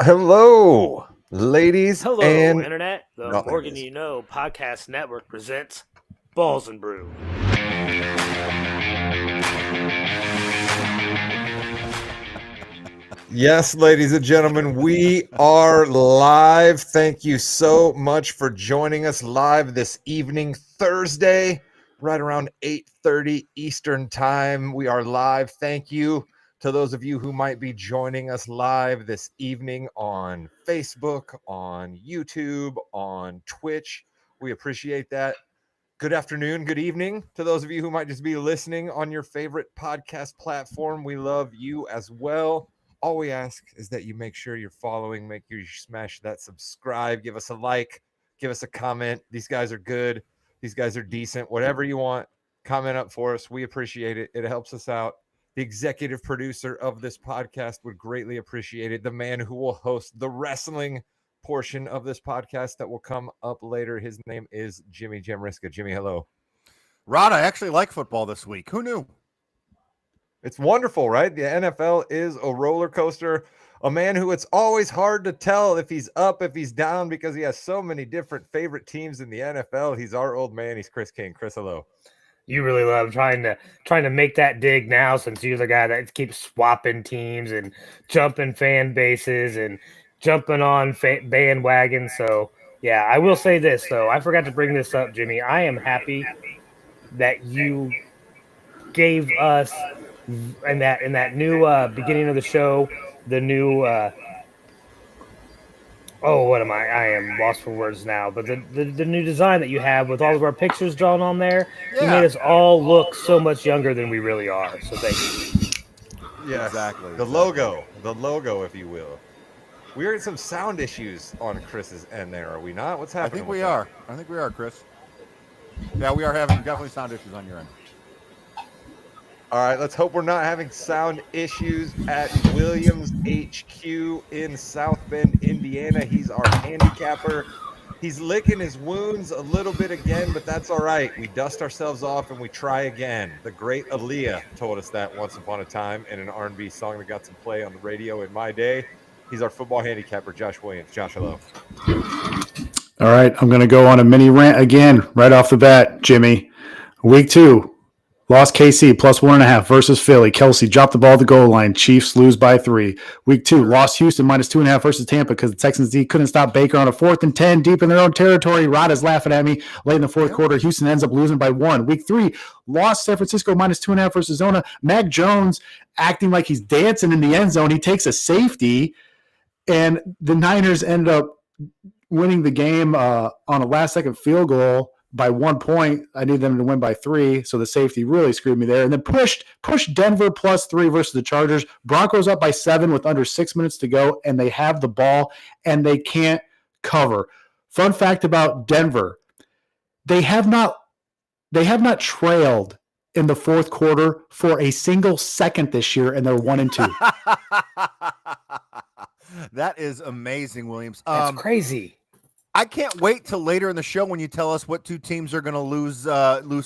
Hello, ladies Hello, and Internet. The nothing Morgan is. You Know Podcast Network presents Balls and Brew. Yes, ladies and gentlemen, we are live. Thank you so much for joining us live this evening, Thursday, right around 8:30 Eastern Time. We are live. Thank you to those of you who might be joining us live this evening on Facebook, on YouTube, on Twitch. We appreciate that. Good afternoon, good evening to those of you who might just be listening on your favorite podcast platform. We love you as well. All we ask is that you make sure you're following, make sure you smash that subscribe, give us a like, give us a comment. These guys are good. These guys are decent. Whatever you want, comment up for us. We appreciate it. It helps us out. The executive producer of this podcast would greatly appreciate it. The man who will host the wrestling portion of this podcast that will come up later. His name is Jimmy Jamriska. Jimmy, hello. Rod, I actually like football this week. Who knew? It's wonderful, right? The NFL is a roller coaster. A man who it's always hard to tell if he's up, if he's down, because he has so many different favorite teams in the NFL. He's our old man. He's Chris King. Chris, hello. You really love trying to make that dig now, since you're the guy that keeps swapping teams and jumping fan bases and jumping on bandwagons. So yeah, I will say this though. I forgot to bring this up, Jimmy. I am happy that you gave us in that new beginning of the show, the new what am I am lost for words now, but the new design that you have with all of our pictures drawn on there, you made us all look so much younger than we really are, so thank you. Yes, Exactly. The logo, if you will. We're in some sound issues on Chris's end there, are we not? What's I happening? think we are. I think we are, Chris. Yeah, we are having definitely sound issues on your end. All right, let's hope we're not having sound issues at Williams HQ in South Bend, Indiana. He's our handicapper. He's licking his wounds a little bit again, but that's all right. We dust ourselves off and we try again. The great Aaliyah told us that once upon a time in an R&B song that got some play on the radio in my day. He's our football handicapper, Josh Williams. Josh, hello. All right, I'm going to go on a mini rant again right off the bat, Jimmy. Week 2, lost KC plus 1.5 versus Philly. Kelsey dropped the ball at the goal line. Chiefs lose by 3. Week 2, lost Houston minus 2.5 versus Tampa because the Texans D couldn't stop Baker on a 4th and 10 deep in their own territory. Rod is laughing at me. Late in the fourth quarter, Houston ends up losing by 1. Week 3, lost San Francisco minus 2.5 versus Zona. Mac Jones acting like he's dancing in the end zone. He takes a safety, and the Niners end up winning the game on a last-second field goal by 1 point. I need them to win by 3, so the safety really screwed me there. And then pushed Denver plus 3 versus the Chargers. Broncos up by 7 with under 6 minutes to go, and they have the ball, and they can't cover. Fun fact about Denver, they have not trailed in the fourth quarter for a single second this year, and they're 1-2. That is amazing, Williams. That's crazy. I can't wait till later in the show when you tell us what two teams are going to lose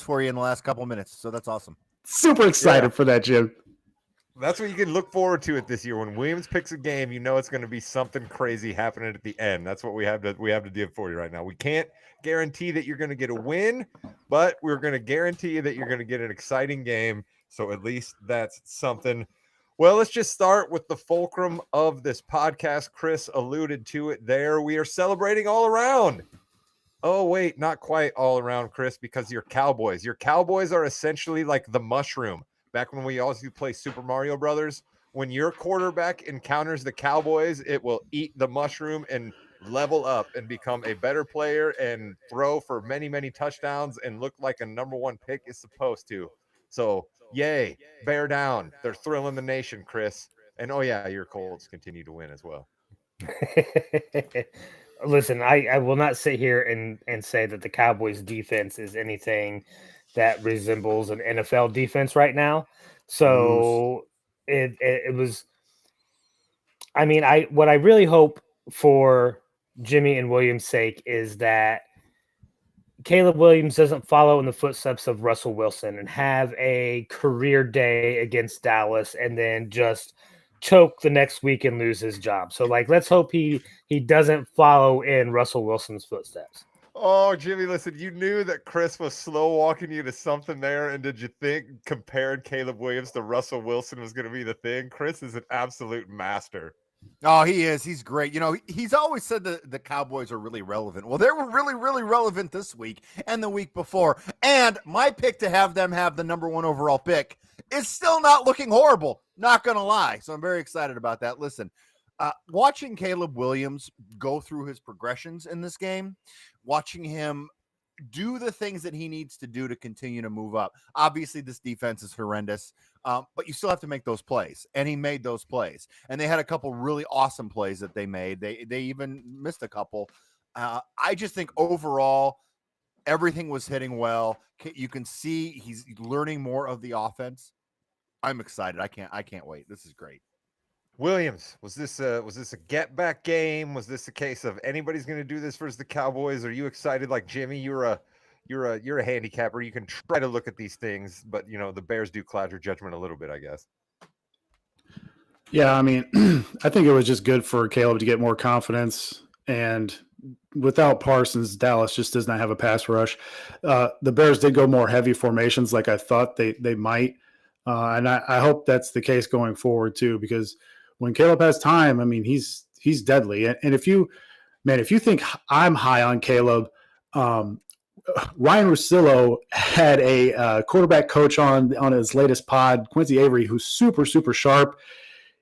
for you in the last couple of minutes. So that's awesome. Super excited for that, Jim. That's what you can look forward to it this year. When Williams picks a game, you know it's going to be something crazy happening at the end. That's what we have to do for you right now. We can't guarantee that you're going to get a win, but we're going to guarantee you that you're going to get an exciting game. So at least that's something. Well, let's just start with the fulcrum of this podcast. Chris alluded to it there. We are celebrating all around. Oh, wait, not quite all around, Chris, because your Cowboys are essentially like the mushroom. Back when we always play Super Mario Brothers, when your quarterback encounters the Cowboys, it will eat the mushroom and level up and become a better player and throw for many, many touchdowns and look like a number 1 pick is supposed to. So, yay, bear down. They're thrilling the nation, Chris. And, oh, yeah, your Colts continue to win as well. Listen, I will not sit here and say that the Cowboys defense is anything that resembles an NFL defense right now. So it was, I mean, what I really hope for Jimmy and Williams' sake is that Caleb Williams doesn't follow in the footsteps of Russell Wilson and have a career day against Dallas and then just choke the next week and lose his job. So like, let's hope he doesn't follow in Russell Wilson's footsteps. Oh, Jimmy, listen, you knew that Chris was slow walking you to something there. And did you think comparing Caleb Williams to Russell Wilson was going to be the thing? Chris is an absolute master. Oh, he is. He's great. You know, he's always said that the Cowboys are really relevant. Well, they were really, really relevant this week and the week before. And my pick to have them have the number 1 overall pick is still not looking horrible. Not going to lie. So I'm very excited about that. Listen, watching Caleb Williams go through his progressions in this game, watching him do the things that he needs to do to continue to move up. Obviously, this defense is horrendous, but you still have to make those plays, and he made those plays. And they had a couple really awesome plays that they made. They even missed a couple. I just think overall, everything was hitting well. You can see he's learning more of the offense. I'm excited. I can't wait. This is great. Williams, was this a get back game? Was this a case of anybody's going to do this versus the Cowboys? Are you excited like Jimmy? You're a handicapper. You can try to look at these things, but you know the Bears do cloud your judgment a little bit, I guess. Yeah, I mean, I think it was just good for Caleb to get more confidence. And without Parsons, Dallas just does not have a pass rush. The Bears did go more heavy formations like I thought they might. And I hope that's the case going forward too, because when Caleb has time, I mean, he's deadly. And if you think I'm high on Caleb, Ryan Russillo had a quarterback coach on his latest pod, Quincy Avery, who's super, super sharp.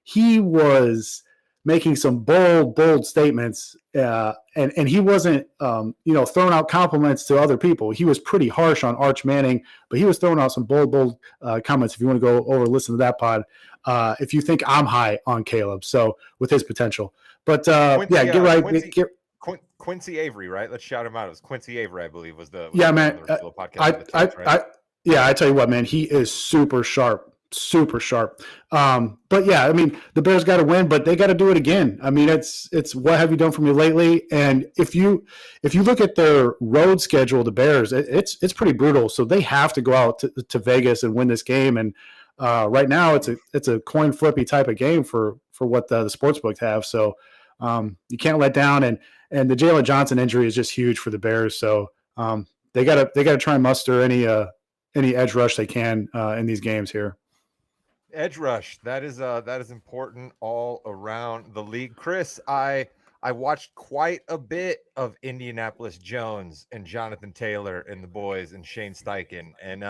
He was making some bold statements, and he wasn't, throwing out compliments to other people. He was pretty harsh on Arch Manning, but he was throwing out some bold comments. If you want to go over and listen to that pod, if you think I'm high on Caleb, so with his potential, but Quincy, get right. Quincy Avery, right? Let's shout him out. It was Quincy Avery, I believe, was the man. podcast. I tell you what, man, he is super sharp. But yeah, I mean, the Bears got to win, but they got to do it again. I mean, it's what have you done for me lately? And if you look at their road schedule, the Bears, it's pretty brutal. So they have to go out to Vegas and win this game. And right now, it's a coin flippy type of game for what the sportsbooks have. So you can't let down. And the Jalen Johnson injury is just huge for the Bears. So they gotta try and muster any edge rush they can in these games here. Edge rush, that is important all around the league. Chris, I watched quite a bit of Indianapolis Jones and Jonathan Taylor and the boys and Shane Steichen, and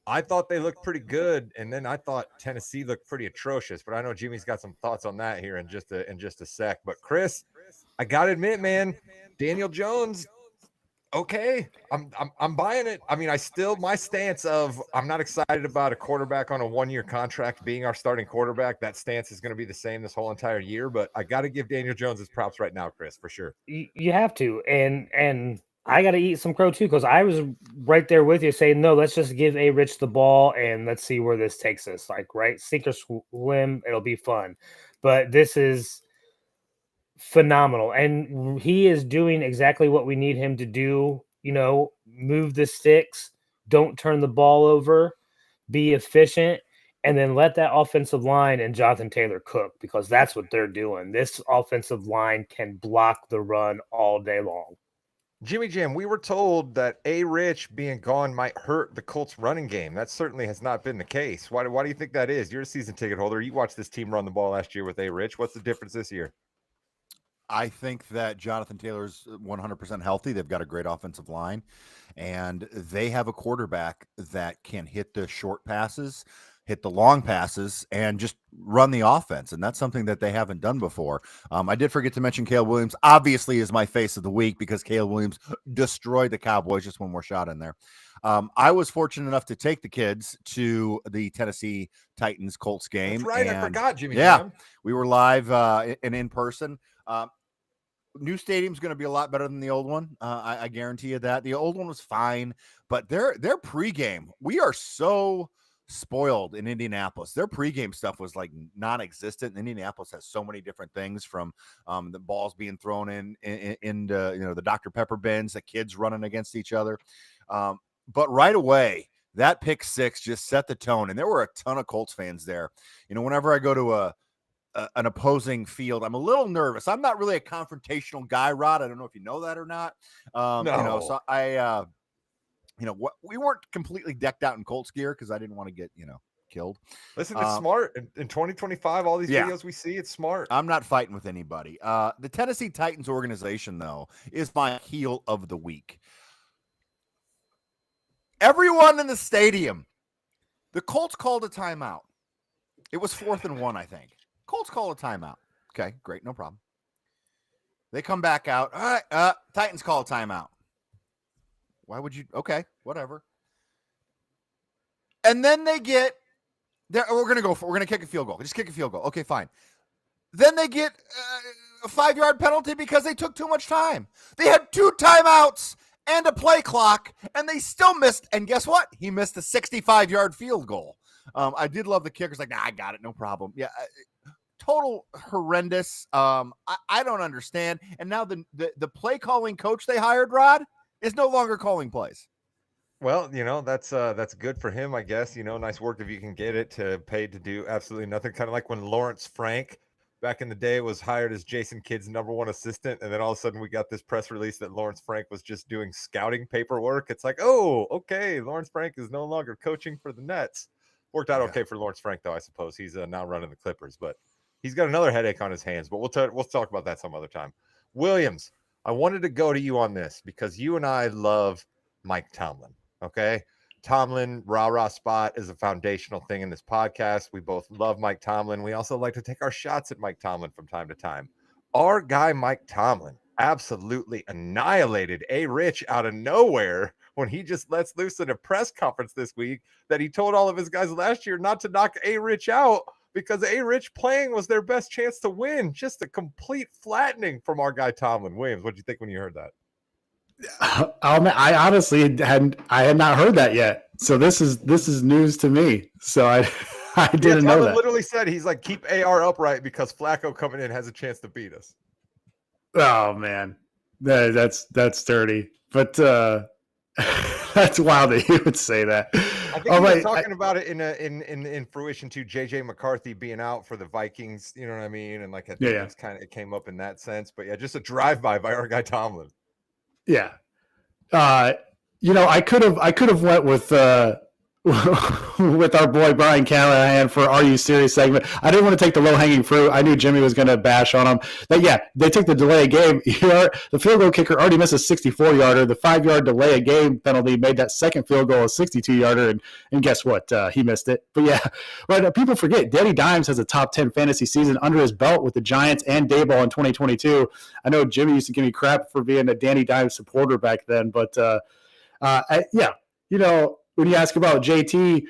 I thought they looked pretty good, and then I thought Tennessee looked pretty atrocious. But I know Jimmy's got some thoughts on that here in just a sec. But Chris, I gotta admit, man, Daniel Jones. Okay, I'm buying it. I mean, my stance of I'm not excited about a quarterback on a 1-year contract being our starting quarterback. That stance is going to be the same this whole entire year, but I got to give Daniel Jones his props right now, Chris, for sure. You have to, and I got to eat some crow too, because I was right there with you saying, no, let's just give A. Rich the ball and let's see where this takes us. Like, right, sink or swim, it'll be fun. But this is phenomenal, and he is doing exactly what we need him to do. Move the sticks, don't turn the ball over, be efficient, and then let that offensive line and Jonathan Taylor cook, because that's what they're doing. This offensive line can block the run all day long. Jimmy Jam, we were told that A. Rich being gone might hurt the Colts running game. That certainly has not been the case. Why do you think that is? You're a season ticket holder. You watched this team run the ball last year with A. Rich. What's the difference this year? I think that Jonathan Taylor's 100% healthy. They've got a great offensive line, and they have a quarterback that can hit the short passes, hit the long passes, and just run the offense. And that's something that they haven't done before. I did forget to mention Caleb Williams, obviously, is my face of the week because Caleb Williams destroyed the Cowboys. Just one more shot in there. I was fortunate enough to take the kids to the Tennessee Titans Colts game. That's right. I forgot, Jimmy. Yeah, Jam. We were live and in person. New stadium's going to be a lot better than the old one. I guarantee you that. The old one was fine, but their pregame, we are so spoiled in Indianapolis. Their pregame stuff was like non-existent. Indianapolis has so many different things, from the balls being thrown into the Dr. Pepper bins, the kids running against each other. But right away, that pick six just set the tone, and there were a ton of Colts fans there. Whenever I go to an opposing field, I'm a little nervous. I'm not really a confrontational guy, Rod. I don't know if you know that or not. No. So we weren't completely decked out in Colts gear because I didn't want to get, killed. Listen, it's smart. In 2025, all these videos we see, it's smart. I'm not fighting with anybody. The Tennessee Titans organization, though, is my heel of the week. Everyone in the stadium, the Colts called a timeout. It was 4th and 1, I think. Colts call a timeout. Okay, great, no problem. They come back out. All right, Titans call a timeout. Why would you? Okay, whatever. And then they get there. We're gonna kick a field goal. Just kick a field goal. Okay, fine. Then they get a 5-yard penalty because they took too much time. They had 2 timeouts and a play clock, and they still missed. And guess what? He missed a 65-yard field goal. I did love the kicker's like, nah, I got it, no problem. Yeah, total horrendous. I don't understand. And now the play calling coach they hired, Rod, is no longer calling plays. Well, that's good for him, I guess. Nice work if you can get it to paid to do absolutely nothing. Kind of like when Lawrence Frank back in the day was hired as Jason Kidd's #1 assistant, and then all of a sudden we got this press release that Lawrence Frank was just doing scouting paperwork. It's like, oh, okay, Lawrence Frank is no longer coaching for the Nets. Worked out okay for Lawrence Frank, though, I suppose. He's now running the Clippers, but he's got another headache on his hands. But we'll talk about that some other time. Williams, I wanted to go to you on this because you and I love Mike Tomlin. Okay, Tomlin rah-rah spot is a foundational thing in this podcast. We both love Mike Tomlin. We also like to take our shots at Mike Tomlin from time to time. Our guy Mike Tomlin absolutely annihilated A-Rich out of nowhere when he just lets loose in a press conference this week that he told all of his guys last year not to knock A-Rich out because A-Rich playing was their best chance to win. Just a complete flattening from our guy Tomlin. Williams, what did you think when you heard that? I honestly had not heard that yet. So this is news to me. So I didn't know that. Literally said he's like, keep AR upright because Flacco coming in has a chance to beat us. Oh man, that's dirty. But that's wild that you would say that. I think he was talking about it in fruition too. JJ McCarthy being out for the Vikings, you know what I mean? And like it came up in that sense. But yeah, just a drive-by by our guy Tomlin. Yeah. I could have went with with our boy Brian Callahan for Are You Serious segment. I didn't want to take the low-hanging fruit. I knew Jimmy was going to bash on him. But yeah, they took the delay of game. The field goal kicker already missed a 64-yarder. The 5-yard delay of game penalty made that second field goal a 62-yarder, and guess what? He missed it. But yeah, but people forget, Danny Dimes has a top 10 fantasy season under his belt with the Giants and Dayball in 2022. I know Jimmy used to give me crap for being a Danny Dimes supporter back then, but when you ask about JT,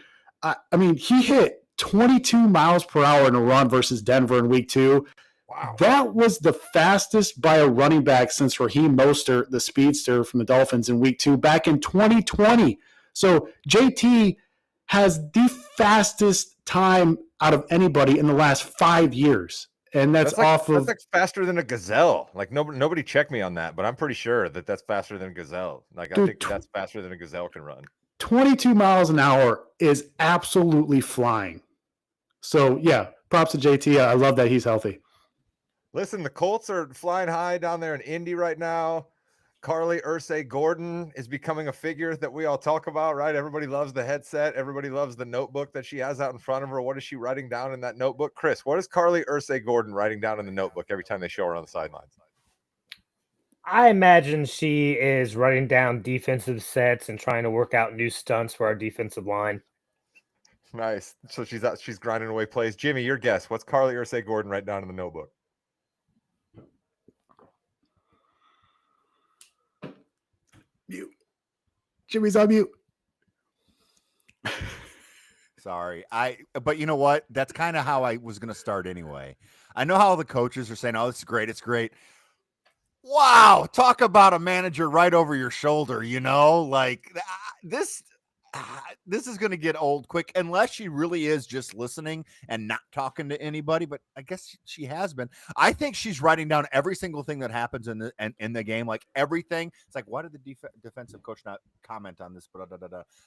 he hit 22 miles per hour in a run versus Denver in week 2. Wow. That was the fastest by a running back since Raheem Mostert, the speedster from the Dolphins, in week 2 back in 2020. So JT has the fastest time out of anybody in the last 5 years. And that's like faster than a gazelle. Like nobody checked me on that, but I'm pretty sure that's faster than a gazelle. Like I think that's faster than a gazelle can run. 22 miles an hour is absolutely flying. So, yeah, props to JT. I love that he's healthy. Listen, the Colts are flying high down there in Indy right now. Carly Ursay-Gordon is becoming a figure that we all talk about, right? Everybody loves the headset. Everybody loves the notebook that she has out in front of her. What is she writing down in that notebook? Chris, what is Carly Ursay-Gordon writing down in the notebook every time they show her on the sidelines? I imagine she is writing down defensive sets and trying to work out new stunts for our defensive line. Nice. So she's grinding away plays. Jimmy, your guess. What's Carly Ursay-Gordon write down in the notebook? Mute. Jimmy's on mute. Sorry. But you know what? That's kind of how I was going to start anyway. I know how the coaches are saying, oh, this is great. It's great. Wow. Talk about a manager right over your shoulder, like this. this is going to get old quick unless she really is just listening and not talking to anybody. But I guess she has been. I think she's writing down every single thing that happens in the game, like everything. It's like, why did the defensive coach not comment on this?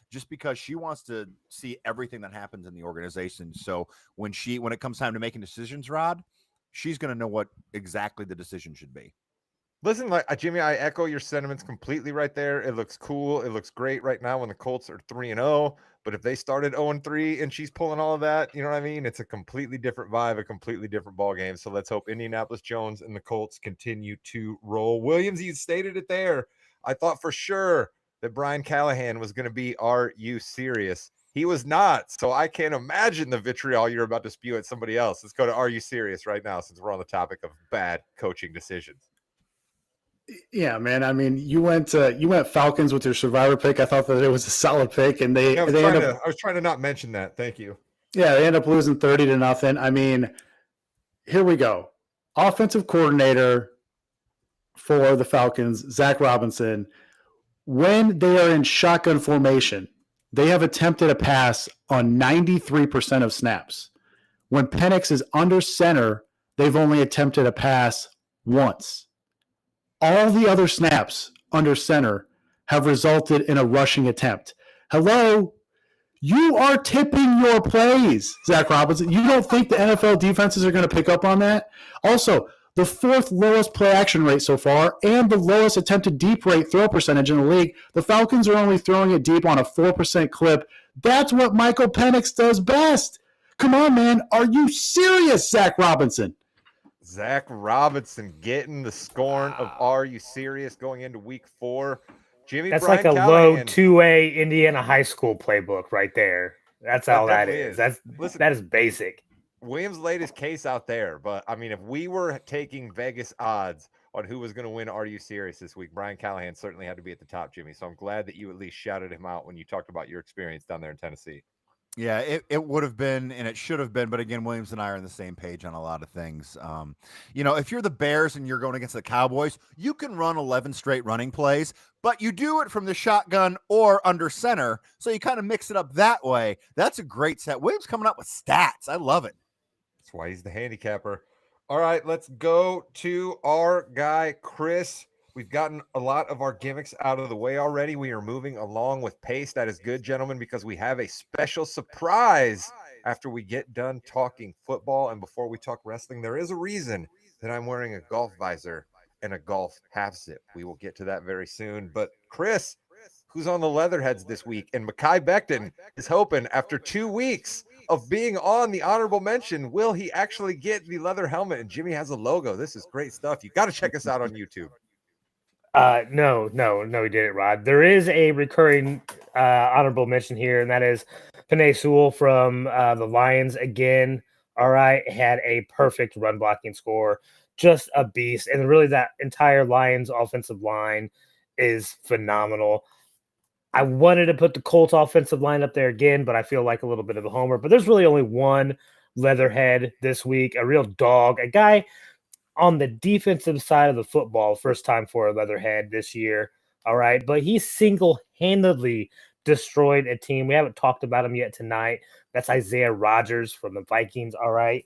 Just because she wants to see everything that happens in the organization. So when it comes time to making decisions, Rod, she's going to know what exactly the decision should be. Listen, like Jimmy, I echo your sentiments completely right there. It looks cool. It looks great right now when the Colts are 3-0. But if they started 0-3 and she's pulling all of that, you know what I mean? It's a completely different vibe, a completely different ball game. So let's hope Indianapolis Jones and the Colts continue to roll. Williams, you stated it there. I thought for sure that Brian Callahan was going to be "Are you serious?" He was not. So I can't imagine the vitriol you're about to spew at somebody else. Let's go to "Are you serious?" right now, since we're on the topic of bad coaching decisions. Yeah, man. I mean, you went Falcons with your Survivor pick. I thought that it was a solid pick, and I was trying to not mention that. Thank you. Yeah, they end up losing 30-0. I mean, here we go. Offensive coordinator for the Falcons, Zach Robinson. When they are in shotgun formation, they have attempted a pass on 93% of snaps. When Penix is under center, they've only attempted a pass once. All the other snaps under center have resulted in a rushing attempt. Hello? You are tipping your plays, Zach Robinson. You don't think the NFL defenses are going to pick up on that? Also, the fourth lowest play action rate so far and the lowest attempted deep rate throw percentage in the league. The Falcons are only throwing it deep on a 4% clip. That's what Michael Penix does best. Come on, man. Are you serious, Zach Robinson? Zach Robinson getting the scorn of "Are you serious?" going into week 4. Jimmy, that's Brian like a Callahan, low 2A Indiana high school playbook right there. That's all that is. That is basic. Williams laid his case out there, but I mean, if we were taking Vegas odds on who was going to win "Are you serious?" this week, Brian Callahan certainly had to be at the top, Jimmy. So I'm glad that you at least shouted him out when you talked about your experience down there in Tennessee. Yeah, it would have been, and it should have been, but again, Williams and I are on the same page on a lot of things. If you're the Bears and you're going against the Cowboys, you can run 11 straight running plays, but you do it from the shotgun or under center, so you kind of mix it up that way. That's a great set. Williams coming up with stats. I love it. That's why he's the handicapper. All right, let's go to our guy, Chris. We've gotten a lot of our gimmicks out of the way already. We are moving along with pace. That is good, gentlemen, because we have a special surprise after we get done talking football. And before we talk wrestling, there is a reason that I'm wearing a golf visor and a golf half zip. We will get to that very soon. But Chris, who's on the Leatherheads this week, and Mekhi Becton is hoping after 2 weeks of being on the honorable mention, will he actually get the leather helmet? And Jimmy has a logo. This is great stuff. You got to check us out on YouTube. No, he didn't, Rod. There is a recurring honorable mention here, and that is Penei Sewell from the Lions again. All right, had a perfect run blocking score, just a beast, and really that entire Lions offensive line is phenomenal. I wanted to put the Colts offensive line up there again, but I feel like a little bit of a homer. But there's really only one Leatherhead this week, a real dog, a guy on the defensive side of the football, first time for a Leatherhead this year. All right. But he single-handedly destroyed a team. We haven't talked about him yet tonight. That's Isaiah Rodgers from the Vikings. All right.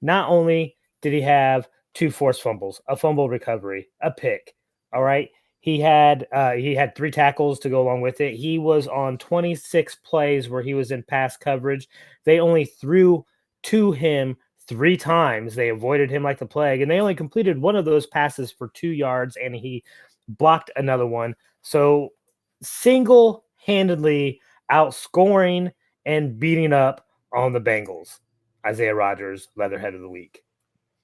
Not only did he have 2 forced fumbles, a fumble recovery, a pick. All right. He had 3 tackles to go along with it. He was on 26 plays where he was in pass coverage. They only threw to him 3 times. They avoided him like the plague, and they only completed one of those passes for 2 yards, and he blocked another one. So single-handedly outscoring and beating up on the Bengals. Isaiah Rodgers, Leatherhead of the Week.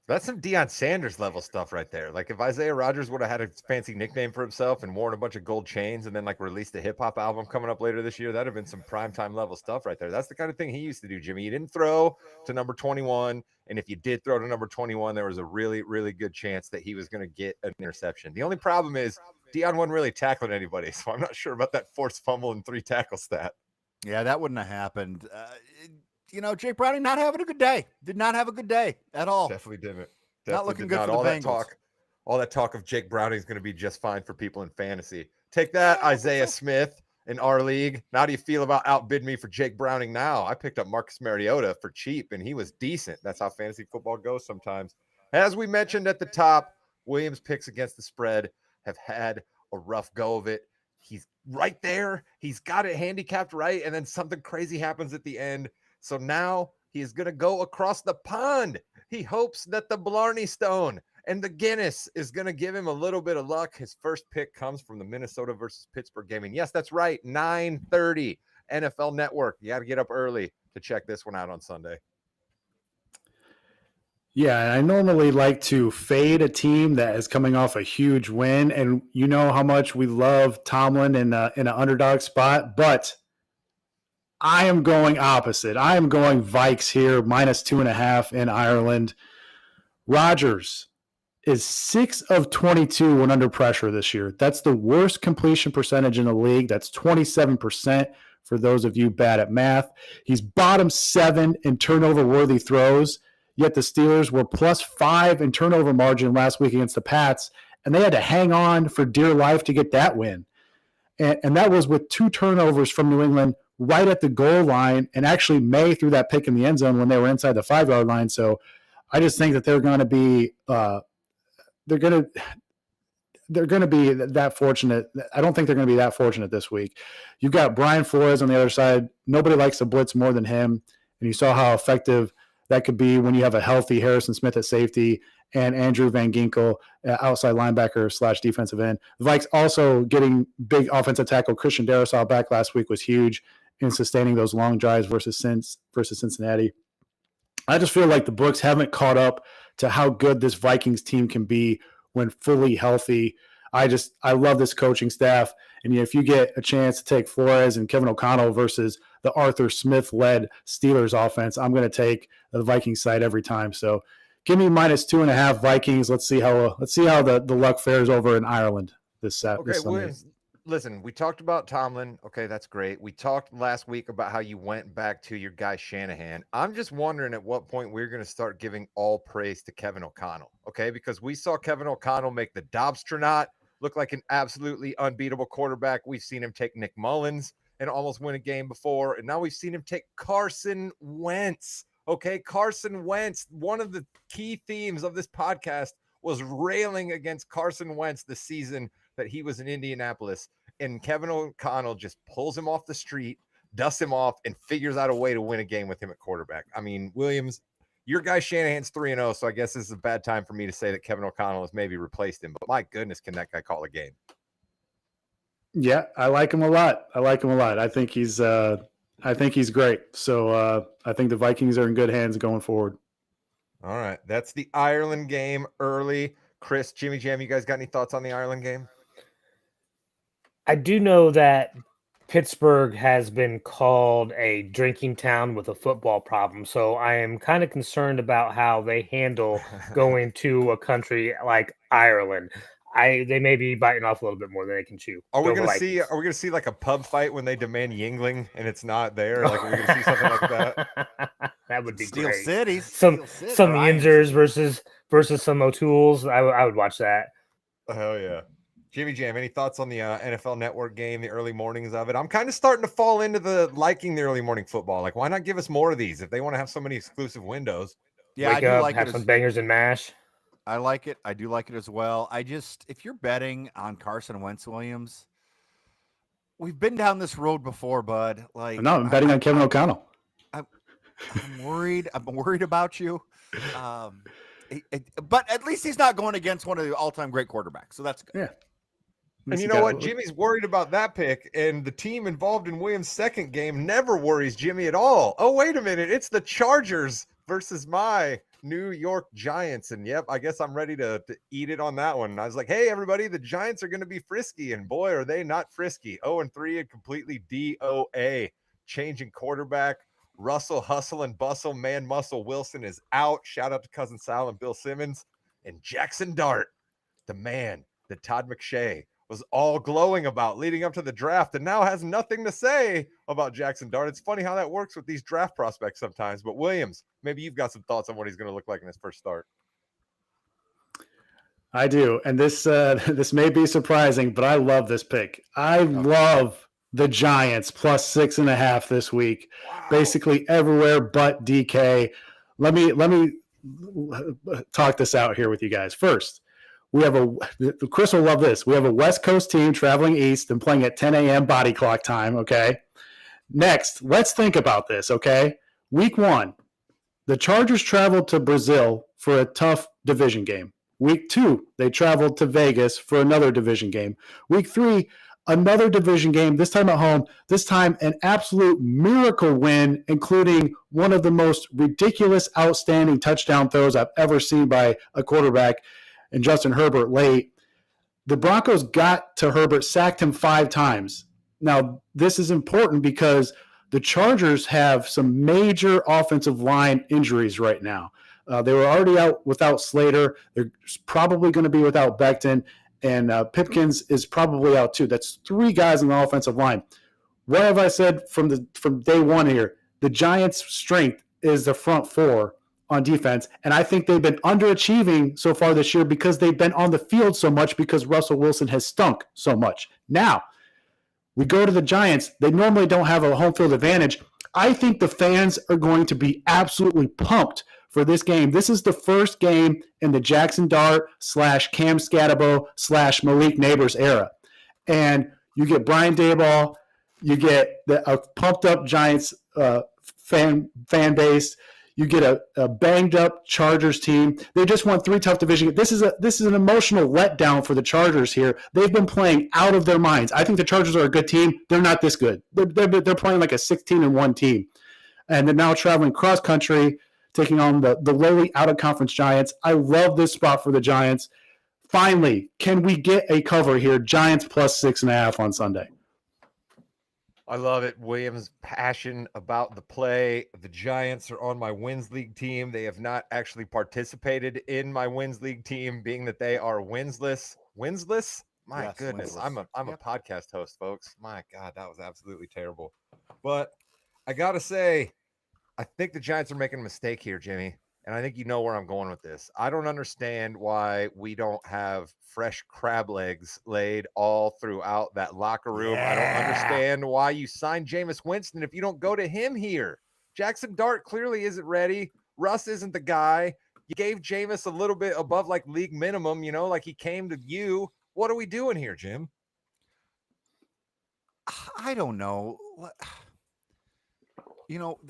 That's some Deion Sanders level stuff right there. Like if Isaiah Rodgers would have had a fancy nickname for himself and worn a bunch of gold chains and then like released a hip hop album coming up later this year, that'd have been some primetime level stuff right there. That's the kind of thing he used to do, Jimmy. You didn't throw to number 21. And if you did throw to number 21, there was a really, really good chance that he was going to get an interception. The only problem is Deion wasn't really tackling anybody. So I'm not sure about that forced fumble and 3 tackle stat. Yeah, that wouldn't have happened. Jake Browning not having a good day. Did not have a good day at all. Definitely didn't. Not looking good for the Bengals. All that talk of Jake Browning is going to be just fine for people in fantasy. Take that, Isaiah Smith. in our league. Now, how do you feel about outbid me for Jake Browning now? I picked up Marcus Mariota for cheap, and he was decent. That's how fantasy football goes sometimes. As we mentioned at the top, Williams' picks against the spread have had a rough go of it. He's right there. He's got it handicapped right, and then something crazy happens at the end. So now he is going to go across the pond. He hopes that the Blarney Stone and the Guinness is going to give him a little bit of luck. His first pick comes from the Minnesota versus Pittsburgh game. And yes, that's right, 9:30 NFL Network. You got to get up early to check this one out on Sunday. Yeah, I normally like to fade a team that is coming off a huge win, and you know how much we love Tomlin in an underdog spot, but I am going opposite. I am going Vikes here, -2.5 in Ireland. Rodgers is 6 of 22 when under pressure this year. That's the worst completion percentage in the league. That's 27% for those of you bad at math. He's bottom 7 in turnover-worthy throws, yet the Steelers were +5 in turnover margin last week against the Pats, and they had to hang on for dear life to get that win. And that was with 2 turnovers from New England right at the goal line, and actually May threw that pick in the end zone when they were inside the 5-yard line. So I just think that they're going to be they're going to be that fortunate. I don't think they're going to be that fortunate this week. You've got Brian Flores on the other side. Nobody likes to blitz more than him, and you saw how effective that could be when you have a healthy Harrison Smith at safety and Andrew Van Ginkel, outside linebacker / defensive end. The Vikes also getting big offensive tackle Christian Darrisaw back last week was huge in sustaining those long drives versus Cincinnati. I just feel like the books haven't caught up to how good this Vikings team can be when fully healthy. I love this coaching staff. And if you get a chance to take Flores and Kevin O'Connell versus the Arthur Smith-led Steelers offense, I'm going to take the Vikings side every time. So give me -2.5 Vikings. Let's see how the luck fares over in Ireland this Sunday. Williams, listen, we talked about Tomlin. Okay, that's great. We talked last week about how you went back to your guy Shanahan. I'm just wondering at what point we're going to start giving all praise to Kevin O'Connell, okay? Because we saw Kevin O'Connell make the Dobstronaut look like an absolutely unbeatable quarterback. We've seen him take Nick Mullins and almost win a game before, and now we've seen him take Carson Wentz. Okay, Carson Wentz, one of the key themes of this podcast was railing against Carson Wentz the season that he was in Indianapolis, and Kevin O'Connell just pulls him off the street, dusts him off, and figures out a way to win a game with him at quarterback. I mean, Williams, your guy Shanahan's 3-0, so I guess this is a bad time for me to say that Kevin O'Connell has maybe replaced him, but my goodness, can that guy call a game? Yeah, I like him a lot. I think he's great. So I think the Vikings are in good hands going forward. All right, that's the Ireland game early. Chris, Jimmy Jam, you guys got any thoughts on the Ireland game? I do know that Pittsburgh has been called a drinking town with a football problem, so I am kind of concerned about how they handle going to a country like Ireland. They may be biting off a little bit more than they can chew. Are we gonna see like a pub fight when they demand Yingling and it's not there? Like, are we gonna see something like that? That would be Steel great. City. Some Yinzers versus some O'Tooles. I would watch that. Hell yeah. Jimmy Jam, any thoughts on the NFL Network game, the early mornings of it? I'm kind of starting to fall into the liking the early morning football. Like, why not give us more of these if they want to have so many exclusive windows? Yeah, Wake up, have some bangers and mash. I like it. I do like it as well. If you're betting on Carson Wentz, Williams, we've been down this road before, bud. Like, no, I'm betting on Kevin O'Connell. I'm worried. I'm worried about you. But at least he's not going against one of the all-time great quarterbacks, so that's good. Yeah. And you know what? Jimmy's worried about that pick, and the team involved in Williams' second game never worries Jimmy at all. Oh, wait a minute. It's the Chargers versus my New York Giants. And yep, I guess I'm ready to eat it on that one. And I was like, hey, everybody, the Giants are going to be frisky. And boy, are they not frisky. 0-3 and completely DOA. Changing quarterback. Russell, hustle and bustle, man muscle Wilson is out. Shout out to Cousin Sal and Bill Simmons. And Jackson Dart, the man that Todd McShay was all glowing about leading up to the draft and now has nothing to say about Jackson Dart. It's funny how that works with these draft prospects sometimes. But Williams, maybe you've got some thoughts on what he's going to look like in his first start. I do. And this may be surprising, but I love this pick. I love the Giants plus 6.5 this week. Wow. Basically everywhere but DK. Let me talk this out here with you guys. First, we have Chris will love this. We have a West Coast team traveling east and playing at 10 a.m. body clock time. Okay. Next, let's think about this. Okay. Week 1, the Chargers traveled to Brazil for a tough division game. Week 2, they traveled to Vegas for another division game. Week 3, another division game, this time at home, this time an absolute miracle win, including one of the most ridiculous, outstanding touchdown throws I've ever seen by a quarterback, and Justin Herbert late. The Broncos got to Herbert, sacked him 5 times. Now, this is important because the Chargers have some major offensive line injuries right now. They were already out without Slater. They're probably going to be without Becton. And Pipkins is probably out too. That's 3 guys on the offensive line. What have I said from day one here? The Giants' strength is the front 4 on defense, and I think they've been underachieving so far this year because they've been on the field so much because Russell Wilson has stunk so much. Now, we go to the Giants. They normally don't have a home field advantage. I think the fans are going to be absolutely pumped for this game. This is the first game in the Jackson Dart / Cam Scatabo / Malik Neighbors era. And you get Brian Daboll, you get a pumped up Giants fan base, you get a banged up Chargers team. They just won 3 tough division. This is an emotional letdown for the Chargers here. They've been playing out of their minds. I think the Chargers are a good team. They're not this good. They're playing like a 16-1 team. And they're now traveling cross country, taking on the lowly out-of-conference Giants. I love this spot for the Giants. Finally, can we get a cover here? Giants plus 6.5 on Sunday. I love it. Williams' passion about the play. The Giants are on my Wins League team. They have not actually participated in my Wins League team, being that they are winsless. Winsless? My Yes, goodness. winless. I'm a podcast host, folks. My God, that was absolutely terrible. But I got to say, I think the Giants are making a mistake here, Jimmy. And I think you know where I'm going with this. I don't understand why we don't have fresh crab legs laid all throughout that locker room. Yeah. I don't understand why you signed Jameis Winston if you don't go to him here. Jackson Dart clearly isn't ready. Russ isn't the guy. You gave Jameis a little bit above like league minimum, you know, like he came to you. What are we doing here, Jim? I don't know. You know,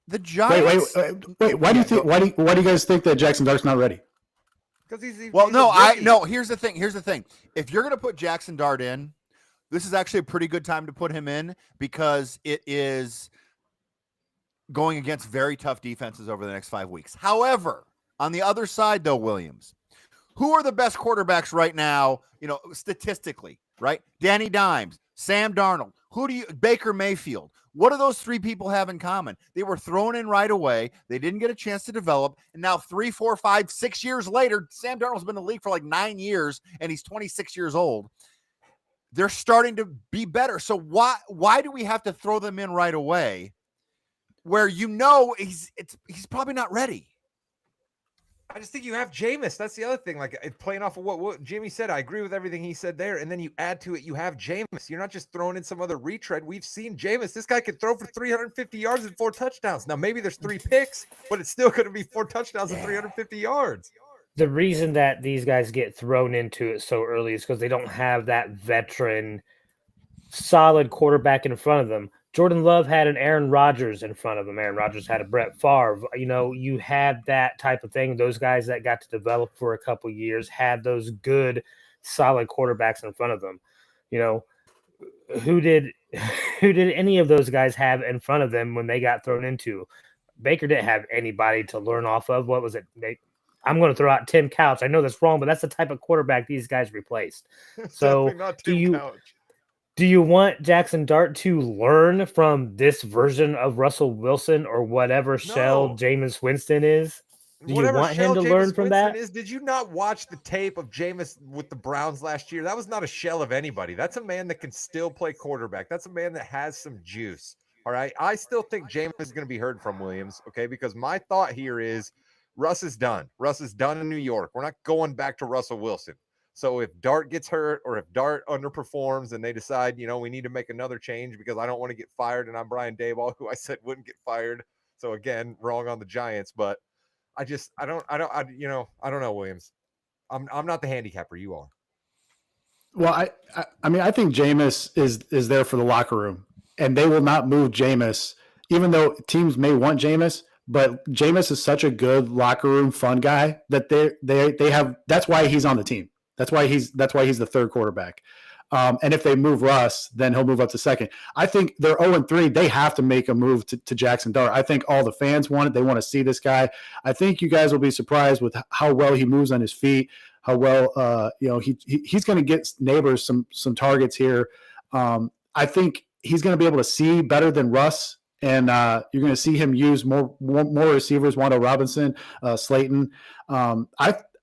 the Giants. Wait. Why do you think? Why do you guys think that Jackson Dart's not ready? Because he's Well, he's no, a rookie. Here's the thing. If you're going to put Jackson Dart in, this is actually a pretty good time to put him in because it is going against very tough defenses over the next 5 weeks. However, on the other side, though, Williams, who are the best quarterbacks right now? You know, statistically, right? Danny Dimes, Sam Darnold. Baker Mayfield. What do those 3 people have in common? They were thrown in right away. They didn't get a chance to develop. And now 3, 4, 5, 6 years later, Sam Darnold's been in the league for like 9 years and he's 26 years old. They're starting to be better. So why do we have to throw them in right away where you know he's probably not ready? I just think you have Jameis. That's the other thing. Like playing off of what Jimmy said, I agree with everything he said there. And then you add to it, you have Jameis. You're not just throwing in some other retread. We've seen Jameis. This guy can throw for 350 yards and 4 touchdowns. Now maybe there's 3 picks, but it's still going to be 4 touchdowns and 350 yards. The reason that these guys get thrown into it so early is because they don't have that veteran, solid quarterback in front of them. Jordan Love had an Aaron Rodgers in front of him. Aaron Rodgers had a Brett Favre. You know, you had that type of thing. Those guys that got to develop for a couple years had those good, solid quarterbacks in front of them. You know, who did any of those guys have in front of them when they got thrown into? Baker didn't have anybody to learn off of. What was it? I'm going to throw out Tim Couch. I know that's wrong, but that's the type of quarterback these guys replaced. So do you want Jackson Dart to learn from this version of Russell Wilson or whatever shell Jameis Winston is? Do you want him to learn from that? Did you not watch the tape of Jameis with the Browns last year? That was not a shell of anybody. That's a man that can still play quarterback. That's a man that has some juice. All right. I still think Jameis is going to be heard from, Williams. Okay. Because my thought here is Russ is done. Russ is done in New York. We're not going back to Russell Wilson. So if Dart gets hurt or if Dart underperforms and they decide, we need to make another change because I don't want to get fired and I'm Brian Daboll, who I said wouldn't get fired. So again, wrong on the Giants, but I don't know, Williams. I'm not the handicapper. You are. Well, I think Jameis is there for the locker room, and they will not move Jameis, even though teams may want Jameis. But Jameis is such a good locker room fun guy that they have. That's why he's on the team. That's why he's the third quarterback. And if they move Russ, then he'll move up to second. I think they're 0-3. They have to make a move to Jackson Dart. I think all the fans want it. They want to see this guy. I think you guys will be surprised with how well he moves on his feet, how well he's going to get Neighbors some targets here. I think he's going to be able to see better than Russ, and you're going to see him use more receivers. Wando Robinson, Slayton.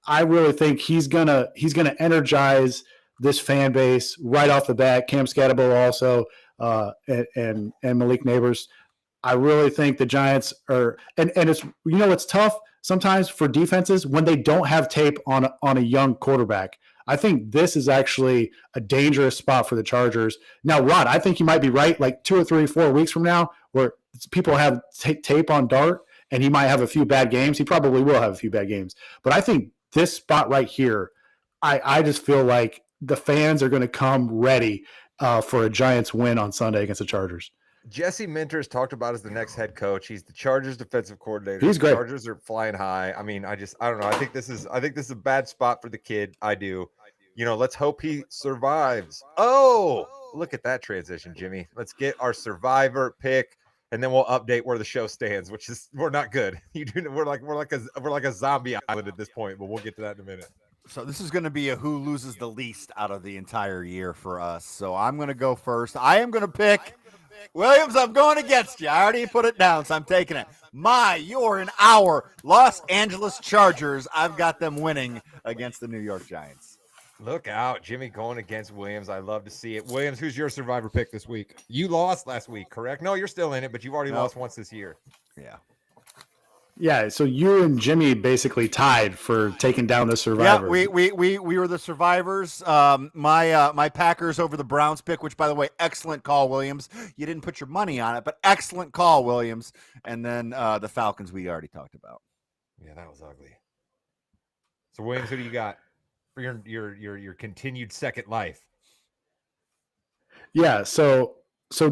I really think he's gonna energize this fan base right off the bat. Cam Scatterbo also, and Malik Neighbors. I really think the Giants are, and it's it's tough sometimes for defenses when they don't have tape on a young quarterback. I think this is actually a dangerous spot for the Chargers. Now, Rod, I think you might be right. Like 2 or 3, 4 weeks from now, where people have tape on Dart, and he might have a few bad games. He probably will have a few bad games. But I think this spot right here, I just feel like the fans are going to come ready for a Giants win on Sunday against the Chargers. Jesse Minter is talked about as the next head coach. He's the Chargers defensive coordinator. He's great. The Chargers are flying high. I mean, I don't know. I think this is a bad spot for the kid. I do. Let's hope he survives. Oh, look at that transition, Jimmy. Let's get our survivor pick, and then we'll update where the show stands, which is we're not good. We're like a zombie island at this point, but we'll get to that in a minute. So this is going to be a who loses the least out of the entire year for us. So I'm going to go first. I am going to pick Williams. I'm going against you. I already put it down, so I'm taking it. Your and our Los Angeles Chargers. I've got them winning against the New York Giants. Look out, Jimmy going against Williams. I love to see it. Williams, who's your survivor pick this week? You lost last week, correct? No, you're still in it, but you've already lost once this year. Yeah, so you and Jimmy basically tied for taking down the survivor. Yeah, we were the survivors. My Packers over the Browns pick, which, by the way, excellent call, Williams. You didn't put your money on it, but excellent call, Williams. And then the Falcons we already talked about. Yeah, that was ugly. So, Williams, who do you got for your continued second life? Yeah, so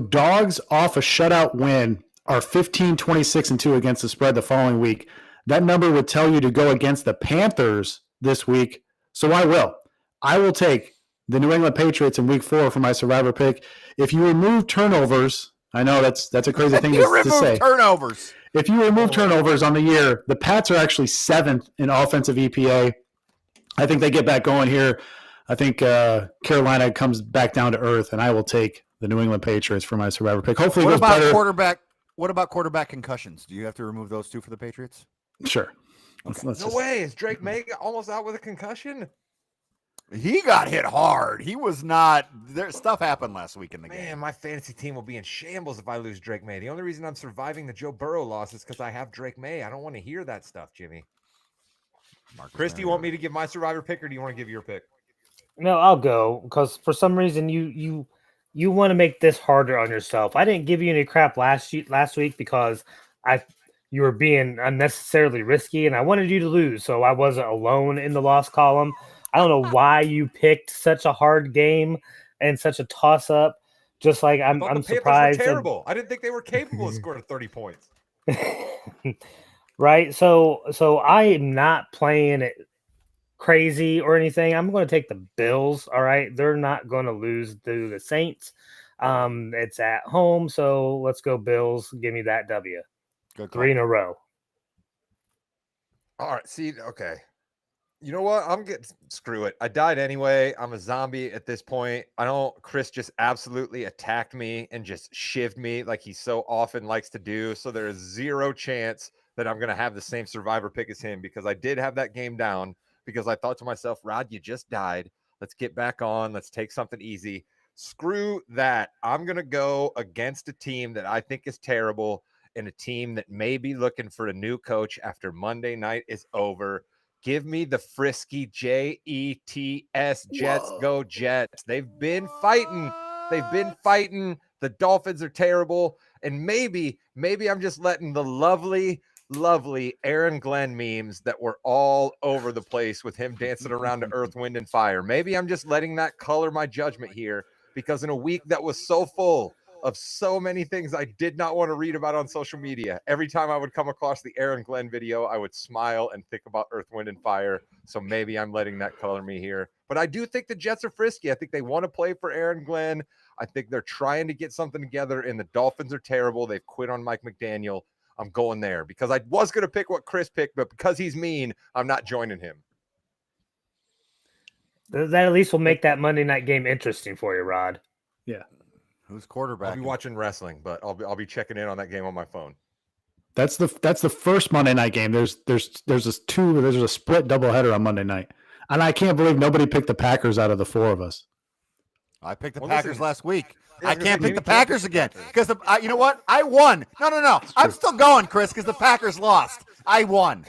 dogs off a shutout win are 15, 26, and 2 against the spread the following week. That number would tell you to go against the Panthers this week. So I will take the New England Patriots in week 4 for my survivor pick. If you remove turnovers, I know that's a crazy thing to say. Turnovers. If you remove turnovers on the year, the Pats are actually 7th in offensive EPA. I think they get back going here. I think Carolina comes back down to earth, and I will take the New England Patriots for my survivor pick. Hopefully, what about quarterback? What about quarterback concussions? Do you have to remove those two for the Patriots? Sure. Okay. No way. Is Drake May almost out with a concussion? He got hit hard. He was not. Stuff happened last week in the game. Man, my fantasy team will be in shambles if I lose Drake May. The only reason I'm surviving the Joe Burrow loss is because I have Drake May. I don't want to hear that stuff, Jimmy. Chris, do you want me to give my survivor pick, or do you want to give your pick? No, I'll go because for some reason you want to make this harder on yourself. I didn't give you any crap last week because you were being unnecessarily risky, and I wanted you to lose, so I wasn't alone in the loss column. I don't know why you picked such a hard game and such a toss up. Just like I'm surprised. Were terrible. I didn't think they were capable of scoring 30 points. Right. So I am not playing it crazy or anything. I'm going to take the Bills. All right. They're not going to lose to the Saints. It's at home. So let's go Bills. Give me that W. Good call. 3 in a row. All right. See, okay. You know what? Screw it. I died anyway. I'm a zombie at this point. Chris just absolutely attacked me and just shivved me like he so often likes to do. So there is zero chance that I'm going to have the same survivor pick as him, because I did have that game down because I thought to myself, Rod, you just died. Let's get back on. Let's take something easy. Screw that. I'm going to go against a team that I think is terrible and a team that may be looking for a new coach after Monday night is over. Give me the frisky Jets. Jets, go Jets. They've been fighting. The Dolphins are terrible. And maybe I'm just letting the lovely Aaron Glenn memes that were all over the place with him dancing around to Earth, Wind, and Fire. Maybe I'm just letting that color my judgment here, because in a week that was so full of so many things I did not want to read about on social media, every time I would come across the Aaron Glenn video, I would smile and think about Earth, Wind, and Fire. So maybe I'm letting that color me here. But I do think the Jets are frisky. I think they want to play for Aaron Glenn. I think they're trying to get something together, and the Dolphins are terrible. They've quit on Mike McDaniel. I'm going there because I was going to pick what Chris picked, but because he's mean, I'm not joining him. That at least will make that Monday night game interesting for you, Rod. Yeah. Who's quarterback? I'll be watching wrestling, but I'll be checking in on that game on my phone. That's the first Monday night game. There's a split doubleheader on Monday night, and I can't believe nobody picked the Packers out of the four of us. I picked the Packers last week. Yeah, I can't pick the Packers again because you know what? I won. No. I'm still going, Chris, because the Packers lost. I won.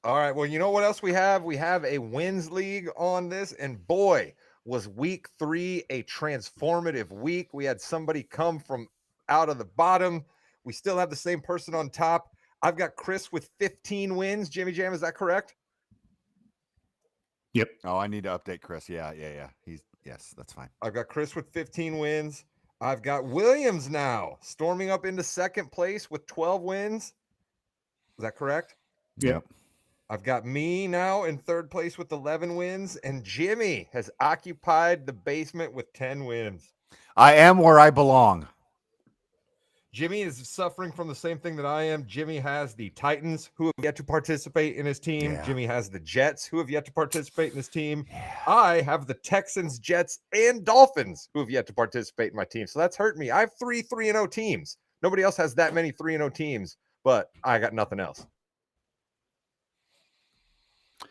All right. Well, you know what else we have? We have a wins league on this, and boy, was week 3 a transformative week. We had somebody come from out of the bottom. We still have the same person on top. I've got Chris with 15 wins. Jimmy Jam, is that correct? Yep. Oh, I need to update Chris. Yeah. Yes, that's fine. I've got Chris with 15 wins. I've got Williams now storming up into second place with 12 wins. Is that correct? Yep. I've got me now in third place with 11 wins, and Jimmy has occupied the basement with 10 wins. I am where I belong. Jimmy is suffering from the same thing that I am. Jimmy has the Titans, who have yet to participate in his team. Yeah. Jimmy has the Jets, who have yet to participate in his team. Yeah. I have the Texans, Jets, and Dolphins, who have yet to participate in my team. So that's hurt me. I have 3 3-0 teams. Nobody else has that many 3-0 teams, but I got nothing else.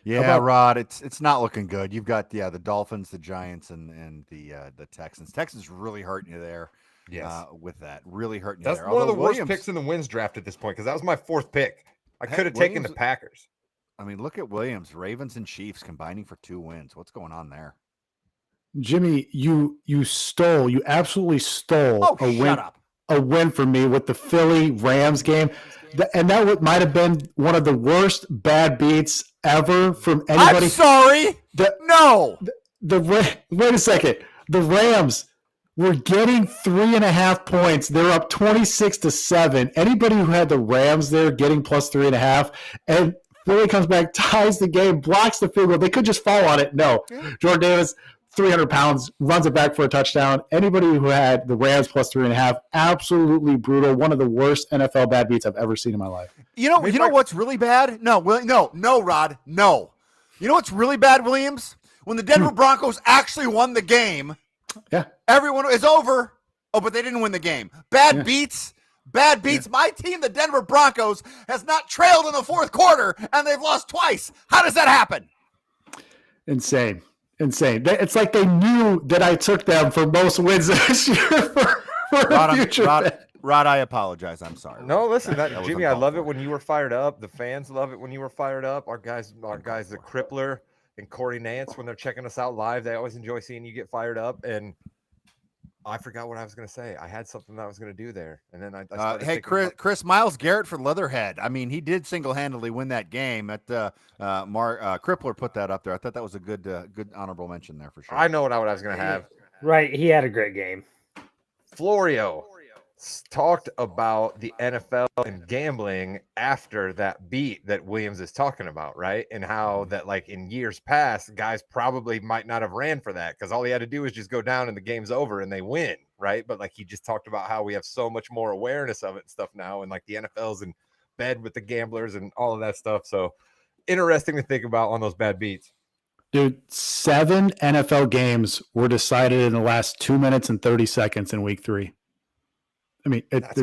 Yeah, Rod, it's not looking good. You've got the Dolphins, the Giants, and the Texans. Texans really hurting you there. Yes, with that, really hurting you That's there. one of the worst picks in the wins draft at this point, because that was my 4th pick. I could have taken the Packers. I mean, look at Williams, Ravens and Chiefs combining for 2 wins. What's going on there? Jimmy, you absolutely stole a win for me with the Philly Rams game. And that might have been one of the worst bad beats ever from anybody. I'm sorry. Wait a second. The Rams were getting 3.5 points. They're up 26-7. Anybody who had the Rams there getting plus 3.5, and Philly comes back, ties the game, blocks the field goal. They could just fall on it. No. Jordan Davis, 300 pounds, runs it back for a touchdown. Anybody who had the Rams plus 3.5, absolutely brutal. One of the worst NFL bad beats I've ever seen in my life. You know what's really bad? No, Rod, no. You know what's really bad, Williams? When the Denver Broncos actually won the game, yeah, everyone is over. Oh, but they didn't win the game. Bad beats. Yeah. My team, the Denver Broncos, has not trailed in the 4th quarter, and they've lost twice. How does that happen? Insane. It's like they knew that I took them for most wins this year for Rod, I apologize. I'm sorry. No, listen, Jimmy, I love it when you were fired up. The fans love it when you were fired up. Our guys, the Crippler and Corey Nance, when they're checking us out live, they always enjoy seeing you get fired up. And I forgot what I was going to say. I had something that I was going to do there, and then I started hey, Chris, Myles Garrett for Leatherhead. I mean, he did single-handedly win that game. Crippler put that up there. I thought that was a good honorable mention there for sure. I know what I was going to have. Right, he had a great game. Florio talked about the NFL and gambling after that beat that Williams is talking about, right? And how that, like, in years past, guys probably might not have ran for that because all he had to do was just go down and the game's over and they win, right? But like he just talked about how we have so much more awareness of it and stuff now, and like the NFL's in bed with the gamblers and all of that stuff. So interesting to think about on those bad beats. Dude, 7 NFL games were decided in the last 2 minutes and 30 seconds in week 3. I mean, it's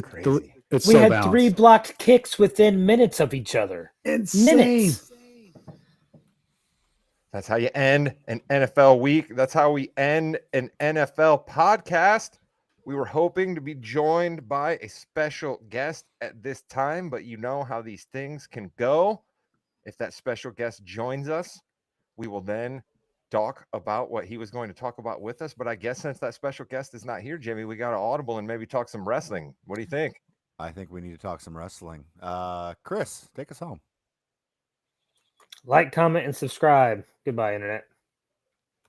we so had balanced. 3 blocked kicks within minutes of each other. Insane. Minutes. That's how you end an NFL week. That's how we end an NFL podcast. We were hoping to be joined by a special guest at this time, but you know how these things can go. If that special guest joins us, we will then talk about what he was going to talk about with us. But I guess since that special guest is not here, Jimmy, we got to audible and maybe talk some wrestling. What do you think? I think we need to talk some wrestling. Chris, take us home. Like, comment, and subscribe. Goodbye, Internet.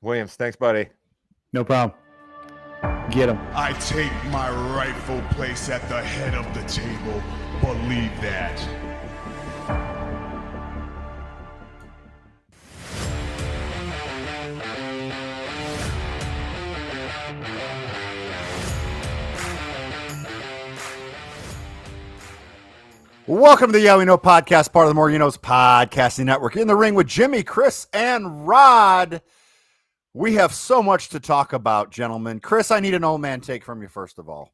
Williams, thanks, buddy. No problem. Get him. I take my rightful place at the head of the table. Believe that. Welcome to the Yeah We Know podcast, part of the More You Knows podcasting network. In the ring with Jimmy, Chris, and Rod. We have so much to talk about, gentlemen. Chris, I need an old man take from you first of all.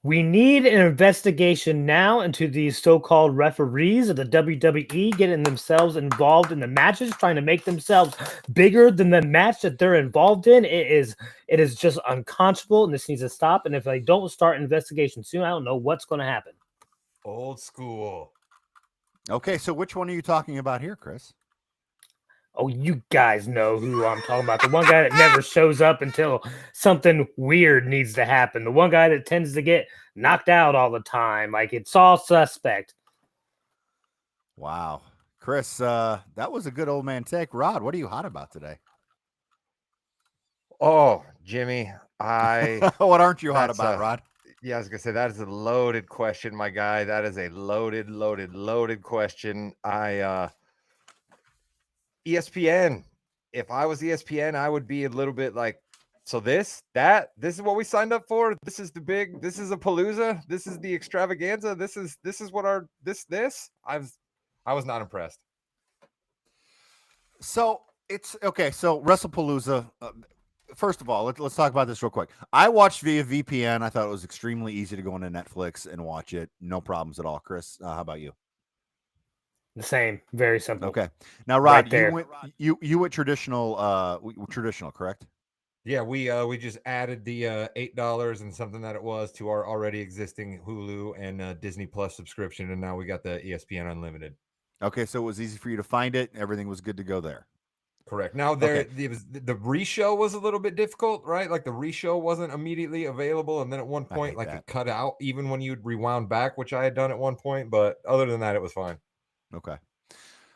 We need an investigation now into these so-called referees of the WWE getting themselves involved in the matches, trying to make themselves bigger than the match that they're involved in. It is just unconscionable, and this needs to stop. And if they don't start an investigation soon, I don't know what's going to happen. Old school. Okay, so which one are you talking about here, Chris? Oh, you guys know who I'm talking about. The one guy that never shows up until something weird needs to happen. The one guy that tends to get knocked out all the time. Like, it's all suspect. Wow. Chris, that was a good old man take. Rod, what are you hot about today? Oh, Jimmy, What aren't you hot about, Rod? Yeah, I was gonna say that is a loaded question, my guy. That is a loaded question. ESPN. If I was ESPN, I would be a little bit like, so this is what we signed up for. This is a palooza. This is the extravaganza. This is what our this. I was not impressed. So it's okay. So Wrestlepalooza. First of all, let's talk about this real quick. I watched via VPN. I thought it was extremely easy to go into Netflix and watch it. No problems at all. Chris, how about you? The same. Very simple. Okay. Now, Rod, Right you went traditional, correct? Yeah, we just added the $8 and something that it was to our already existing Hulu and Disney Plus subscription, and now we got the ESPN Unlimited. Okay, so it was easy for you to find it. Everything was good to go there. Correct. Now the reshow was a little bit difficult, right? Like the reshow wasn't immediately available, and then at one point, like it cut out even when you'd rewound back, which I had done at one point. But other than that, it was fine. Okay.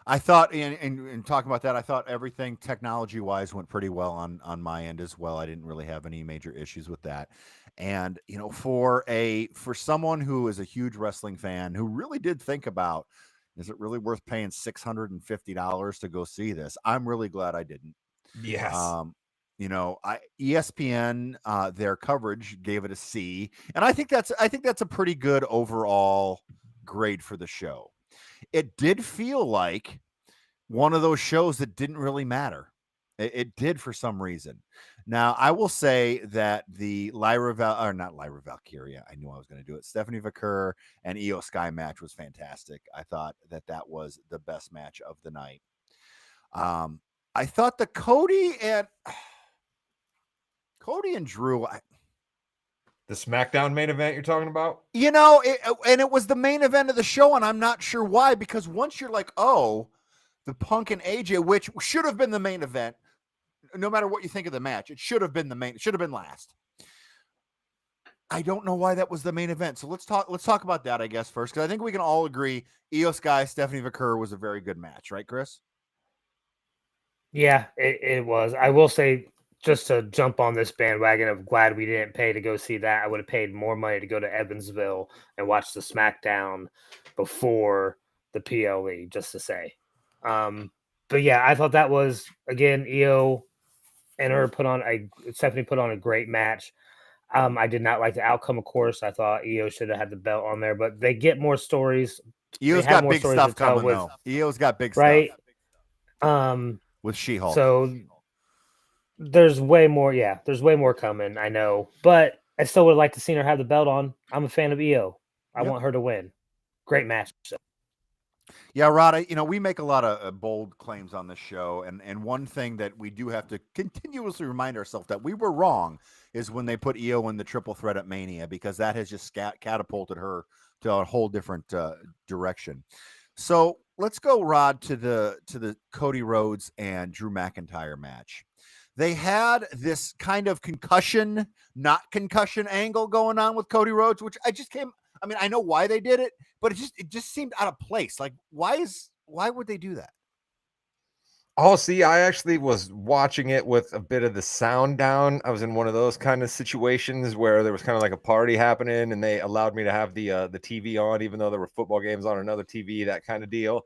I thought, in talking about that, I thought everything technology-wise went pretty well on my end as well. I didn't really have any major issues with that. And for someone who is a huge wrestling fan who really did think about, is it really worth paying $650 to go see this? I'm really glad I didn't. Yes. ESPN, their coverage gave it a C, and I think that's a pretty good overall grade for the show. It did feel like one of those shows that didn't really matter. It did for some reason. Now, I will say that the not Lyra Valkyria, I knew I was going to do it. Stephanie Vaquer and Io Sky match was fantastic. I thought that was the best match of the night. I thought the Cody and Drew. The SmackDown main event you're talking about? It was the main event of the show, and I'm not sure why, because once you're like, oh, the Punk and AJ, which should have been the main event, no matter what you think of the match, it should have been it should have been last. I don't know why that was the main event. So let's talk about that, I guess, first, because I think we can all agree Io Sky, Stephanie Vaquer was a very good match, right, Chris? Yeah, it was. I will say, just to jump on this bandwagon of glad we didn't pay to go see that, I would have paid more money to go to Evansville and watch the SmackDown before the PLE, just to say. But yeah, I thought that was, again, Io and Stephanie put on a great match. I did not like the outcome, of course. I thought Io should have had the belt on there, but they get more stories. Io's got big stuff coming, though. Io's got big stuff. Right. With She-Hulk. So there's way more. Yeah, there's way more coming. I know, but I still would like to see her have the belt on. I'm a fan of Io. I want her to win. Great match. Yeah, Rod, we make a lot of bold claims on this show, and one thing that we do have to continuously remind ourselves that we were wrong is when they put Io in the triple threat at Mania, because that has just catapulted her to a whole different direction. So let's go, Rod, to the Cody Rhodes and Drew McIntyre match. They had this kind of concussion, not concussion angle going on with Cody Rhodes, which I know why they did it, but it just seemed out of place. Like, why would they do that? Oh, see, I actually was watching it with a bit of the sound down. I was in one of those kind of situations where there was kind of like a party happening, and they allowed me to have the TV on, even though there were football games on another TV, that kind of deal.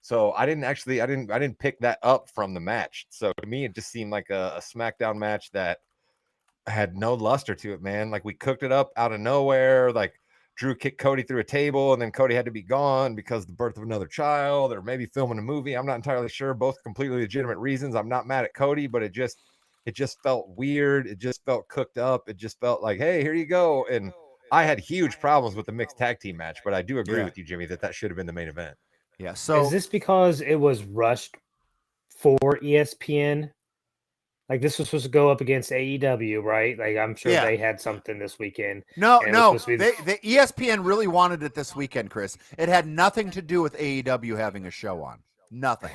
So I didn't pick that up from the match. So to me, it just seemed like a SmackDown match that had no luster to it, man. Like, we cooked it up out of nowhere. Like, Drew kicked Cody through a table, and then Cody had to be gone because of the birth of another child, or maybe filming a movie. I'm not entirely sure. Both completely legitimate reasons. I'm not mad at Cody, but it just felt weird. It just felt cooked up. It just felt like, hey, here you go. And I had huge problems with the mixed tag team match, but I do agree with you, Jimmy, that should have been the main event. Yeah. So is this because it was rushed for ESPN? Like, this was supposed to go up against AEW, right? Like, I'm sure they had something this weekend. No. The ESPN really wanted it this weekend, Chris. It had nothing to do with AEW having a show on. Nothing.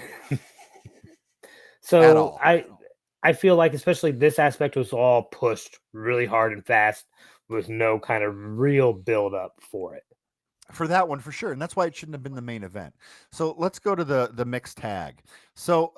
So I feel like, especially this aspect, was all pushed really hard and fast with no kind of real build up for it. For that one, for sure. And that's why it shouldn't have been the main event. So let's go to the mixed tag. So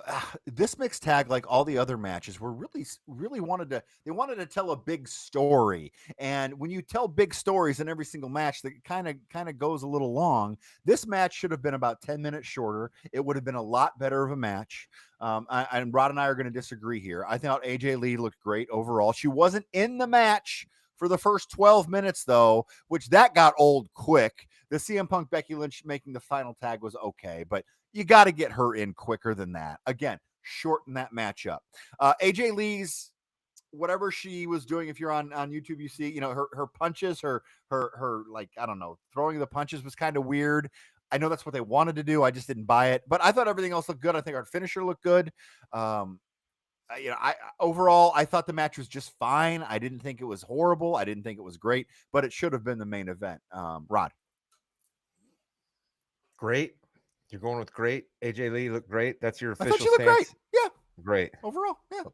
this mixed tag, like all the other matches, were really wanted to tell a big story. And when you tell big stories in every single match, that kind of goes a little long. This match should have been about 10 minutes shorter. It would have been a lot better of a match. And Rod and I are going to disagree here. I thought AJ Lee looked great overall. She wasn't in the match for the first 12 minutes, though, which that got old quick. The CM Punk Becky Lynch making the final tag was okay, but you got to get her in quicker than that. Again, shorten that match up. AJ Lee's, whatever she was doing, if you're on YouTube, you see, her punches, her like, I don't know, throwing the punches was kind of weird. I know that's what they wanted to do. I just didn't buy it, but I thought everything else looked good. I think our finisher looked good. Overall, I thought the match was just fine. I didn't think it was horrible. I didn't think it was great, but it should have been the main event. Rod. Great. You're going with great. AJ Lee looked great. That's your official I thought you looked stance. great. Yeah. Great. Overall, yeah.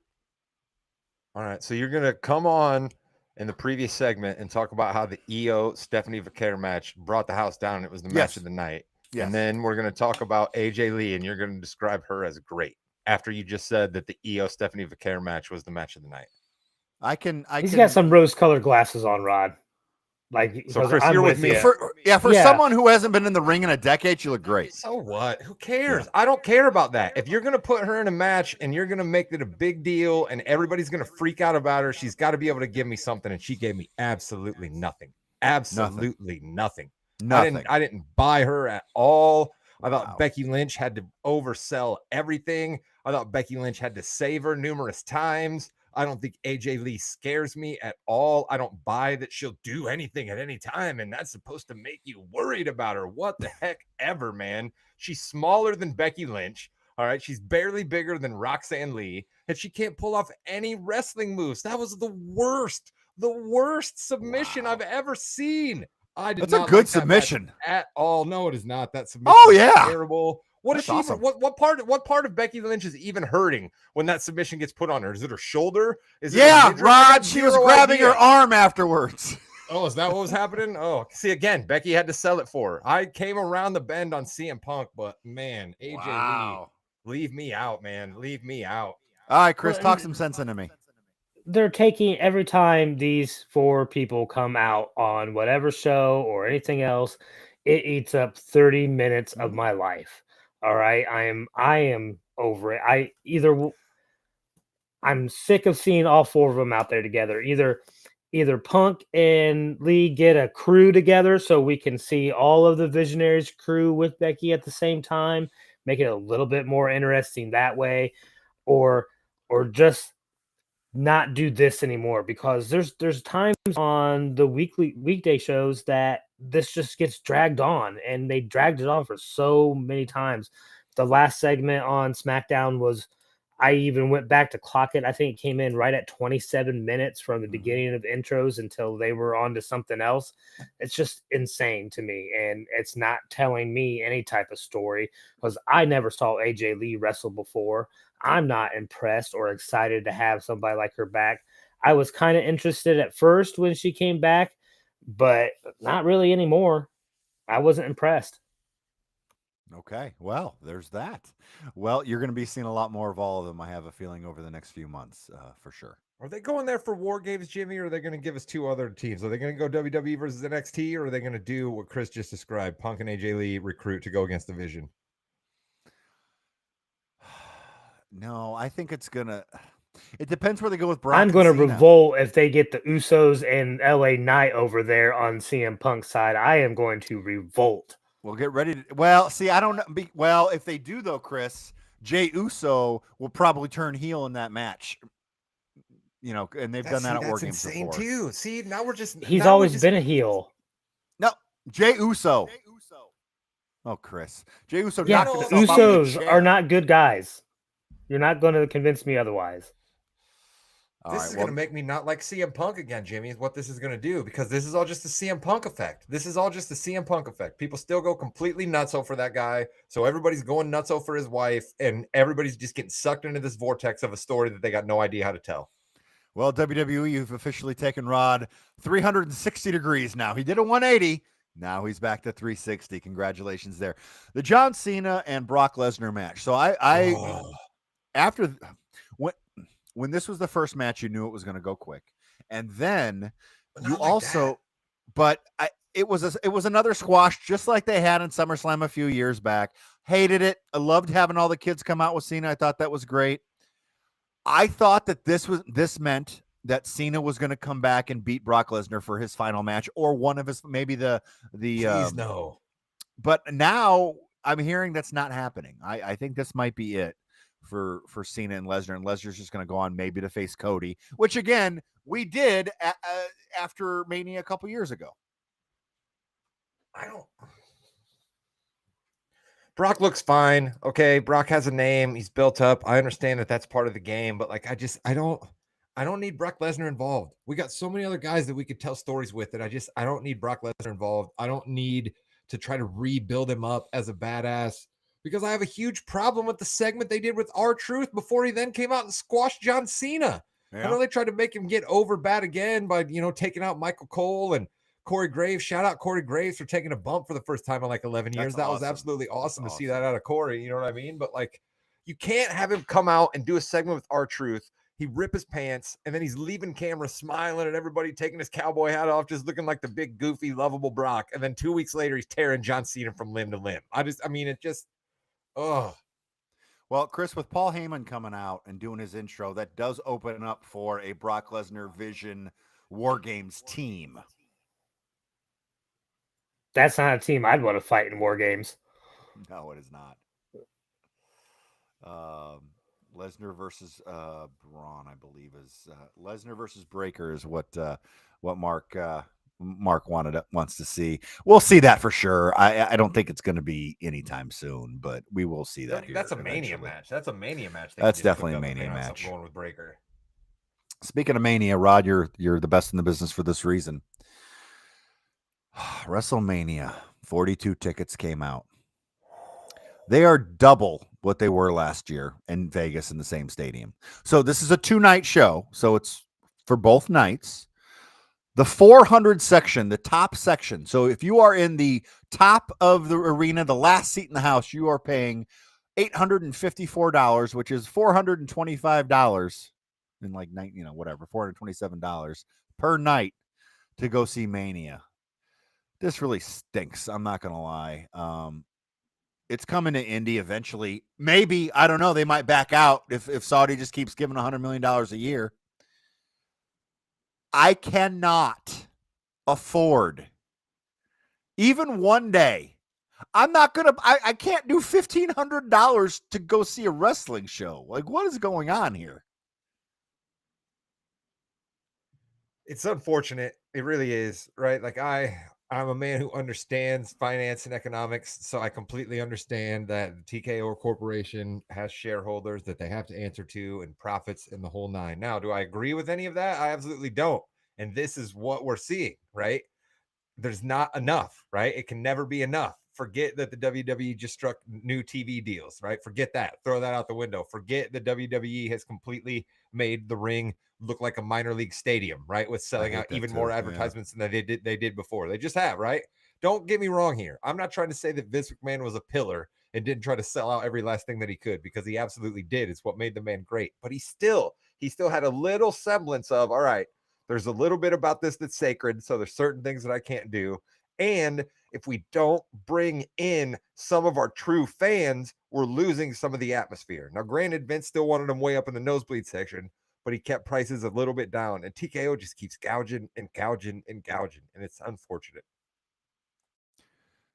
All right. So you're going to come on in the previous segment and talk about how the EO Stephanie Vaquer match brought the house down. It was the match of the night. Yes. And then we're going to talk about AJ Lee, and you're going to describe her as great, after you just said that the EO Stephanie Vaquer match was the match of the night. He's got some rose-colored glasses on, Rod. Like, so Chris, you're with me. For someone who hasn't been in the ring in a decade, you look great. So what? Who cares? Yeah. I don't care about that. If you're going to put her in a match and you're going to make it a big deal and everybody's going to freak out about her, she's got to be able to give me something. And she gave me absolutely nothing. Absolutely nothing. I didn't buy her at all. I thought Becky Lynch had to oversell everything. I thought Becky Lynch had to save her numerous times. I don't think AJ Lee scares me at all. I don't buy that she'll do anything at any time, and that's supposed to make you worried about her. What the heck ever, man. She's smaller than Becky Lynch. All right. She's barely bigger than Roxanne Lee, and she can't pull off any wrestling moves. That was the worst submission I've ever seen. That's a good submission at all. No, it is not. That submission is terrible. What is she? Awesome. What part of Becky Lynch is even hurting when that submission gets put on her? Is it her shoulder? Rod. She was grabbing her arm afterwards. Oh, is that what was happening? Oh, see, again, Becky had to sell it for her. I came around the bend on CM Punk, but man, AJ Lee, leave me out, man. Leave me out. All right, Chris, talk some sense into me. They're taking, every time these four people come out on whatever show or anything else, it eats up 30 minutes of my life. All right. I am over it. I'm sick of seeing all four of them out there together. Either Punk and Lee get a crew together so we can see all of the Visionaries crew with Becky at the same time, make it a little bit more interesting that way, or just not do this anymore, because there's times on the weekday shows that this just gets dragged on, and they dragged it on for so many times. The last segment on SmackDown was, I even went back to clock it. I think it came in right at 27 minutes from the beginning of intros until they were on to something else. It's just insane to me. And it's not telling me any type of story because I never saw AJ Lee wrestle before. I'm not impressed or excited to have somebody like her back. I was kind of interested at first when she came back, but not really anymore. I wasn't impressed. Okay, well, there's that. Well, you're going to be seeing a lot more of all of them, I have a feeling, over the next few months, for sure. Are they going there for War Games, Jimmy, or are they going to give us two other teams? Are they going to go WWE versus NXT, or are they going to do what Chris just described, Punk and AJ Lee recruit to go against the Vision? No, I think it's going to... It depends where they go with Brock. I'm going to revolt if they get the Usos and LA Knight over there on CM Punk's side. I am going to revolt. We'll get ready to... Well, see, I don't know. Well, if they do, though, Chris, Jey Uso will probably turn heel in that match. You know, and they've done that at War Games before. Too. See, now we're just... He's always been a heel. No, Jey Uso. Oh, Chris. Jey Uso. Yeah, the Usos are not good guys. You're not going to convince me otherwise. This is going to make me not like CM Punk again, Jimmy, is what this is going to do, because this is all just the CM Punk effect. This is all just the CM Punk effect. People still go completely nutso for that guy. So everybody's going nutso for his wife, and everybody's just getting sucked into this vortex of a story that they got no idea how to tell. Well, WWE, you've officially taken Rod 360 degrees now. He did a 180. Now he's back to 360. Congratulations there. The John Cena and Brock Lesnar match. So after when this was the first match, you knew it was going to go quick. And then you also, it was another squash, just like they had in SummerSlam a few years back. Hated it. I loved having all the kids come out with Cena. I thought that was great. I thought that this meant that Cena was going to come back and beat Brock Lesnar for his final match, or one of his, maybe Please no. But now I'm hearing that's not happening. I think this might be it for Cena and Lesnar's just going to go on maybe to face Cody, which again we did after Mania a couple years ago. Brock looks fine. Okay, Brock has a name. He's built up. I understand that that's part of the game, but like I don't need Brock Lesnar involved. We got so many other guys that we could tell stories with that I don't need Brock Lesnar involved. I don't need to try to rebuild him up as a badass, because I have a huge problem with the segment they did with R-Truth before he then came out and squashed John Cena. Yeah. I know they tried to make him get over bad again by, taking out Michael Cole and Corey Graves. Shout out Corey Graves for taking a bump for the first time in like 11 years. That was absolutely awesome to see that out of Corey. You know what I mean? But like, you can't have him come out and do a segment with R-Truth. He rip his pants, and then he's leaving camera smiling at everybody, taking his cowboy hat off, just looking like the big, goofy, lovable Brock. And then 2 weeks later, he's tearing John Cena from limb to limb. Well, Chris, with Paul Heyman coming out and doing his intro, that does open up for a Brock Lesnar Vision War Games team. That's not a team I'd want to fight in War Games. No, it is not. Lesnar versus Braun, I believe, is Lesnar versus Breaker is what Mark wants to see. We'll see that for sure. I don't think it's going to be anytime soon, but we will see that. That's a Mania match. That's a Mania match. That's definitely a Mania match. Going with Breaker. Speaking of Mania, Rod, you're the best in the business for this reason. WrestleMania, 42 tickets came out. They are double what they were last year in Vegas in the same stadium. So this is a 2-night show. So it's for both nights. The 400 section, the top section. So if you are in the top of the arena, the last seat in the house, you are paying $854, which is $425 in like $427 per night to go see Mania. This really stinks. I'm not going to lie. It's coming to Indy eventually. Maybe, I don't know. They might back out if Saudi just keeps giving $100 million a year. I cannot afford, even one day, I can't do $1,500 to go see a wrestling show. Like, what is going on here? It's unfortunate. It really is, right? Like, I I'm a man who understands finance and economics, so I completely understand that the TKO Corporation has shareholders that they have to answer to and profits in the whole nine. Now, do I agree with any of that? I absolutely don't. And this is what we're seeing, right? There's not enough, right? It can never be enough. Forget that the WWE just struck new TV deals, right? Forget that. Throw that out the window. Forget the WWE has completely made the ring look like a minor league stadium, right? With selling out even more advertisements than they did before. They just have, right? Don't get me wrong here. I'm not trying to say that Vince McMahon was a pillar and didn't try to sell out every last thing that he could, because he absolutely did. It's what made the man great. But he still had a little semblance of, all right, there's a little bit about this that's sacred, so there's certain things that I can't do. And if we don't bring in some of our true fans, we're losing some of the atmosphere. Now, granted, Vince still wanted them way up in the nosebleed section, but he kept prices a little bit down. And TKO just keeps gouging and gouging and gouging. And it's unfortunate.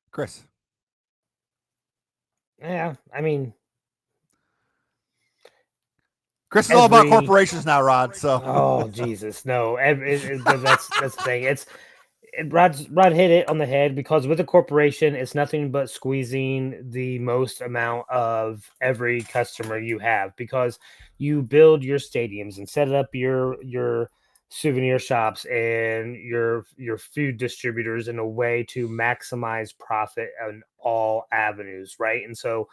Chris. Yeah, I mean, Chris is all about corporations now, Rod. So, oh Jesus, no. But that's the thing. Rod hit it on the head, because with a corporation, it's nothing but squeezing the most amount of every customer you have, because you build your stadiums and set up your souvenir shops and your food distributors in a way to maximize profit on all avenues, right? And so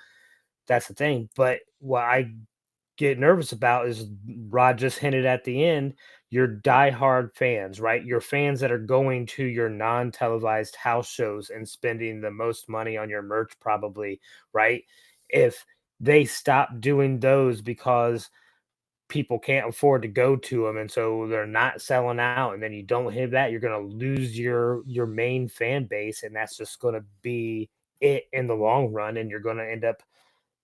that's the thing. But what I get nervous about is, Rod just hinted at the end, your diehard fans, right? Your fans that are going to your non-televised house shows and spending the most money on your merch, probably, right? If they stop doing those because people can't afford to go to them, and so they're not selling out, and then you don't hit that, you're going to lose your main fan base, and that's just going to be it in the long run, and you're going to end up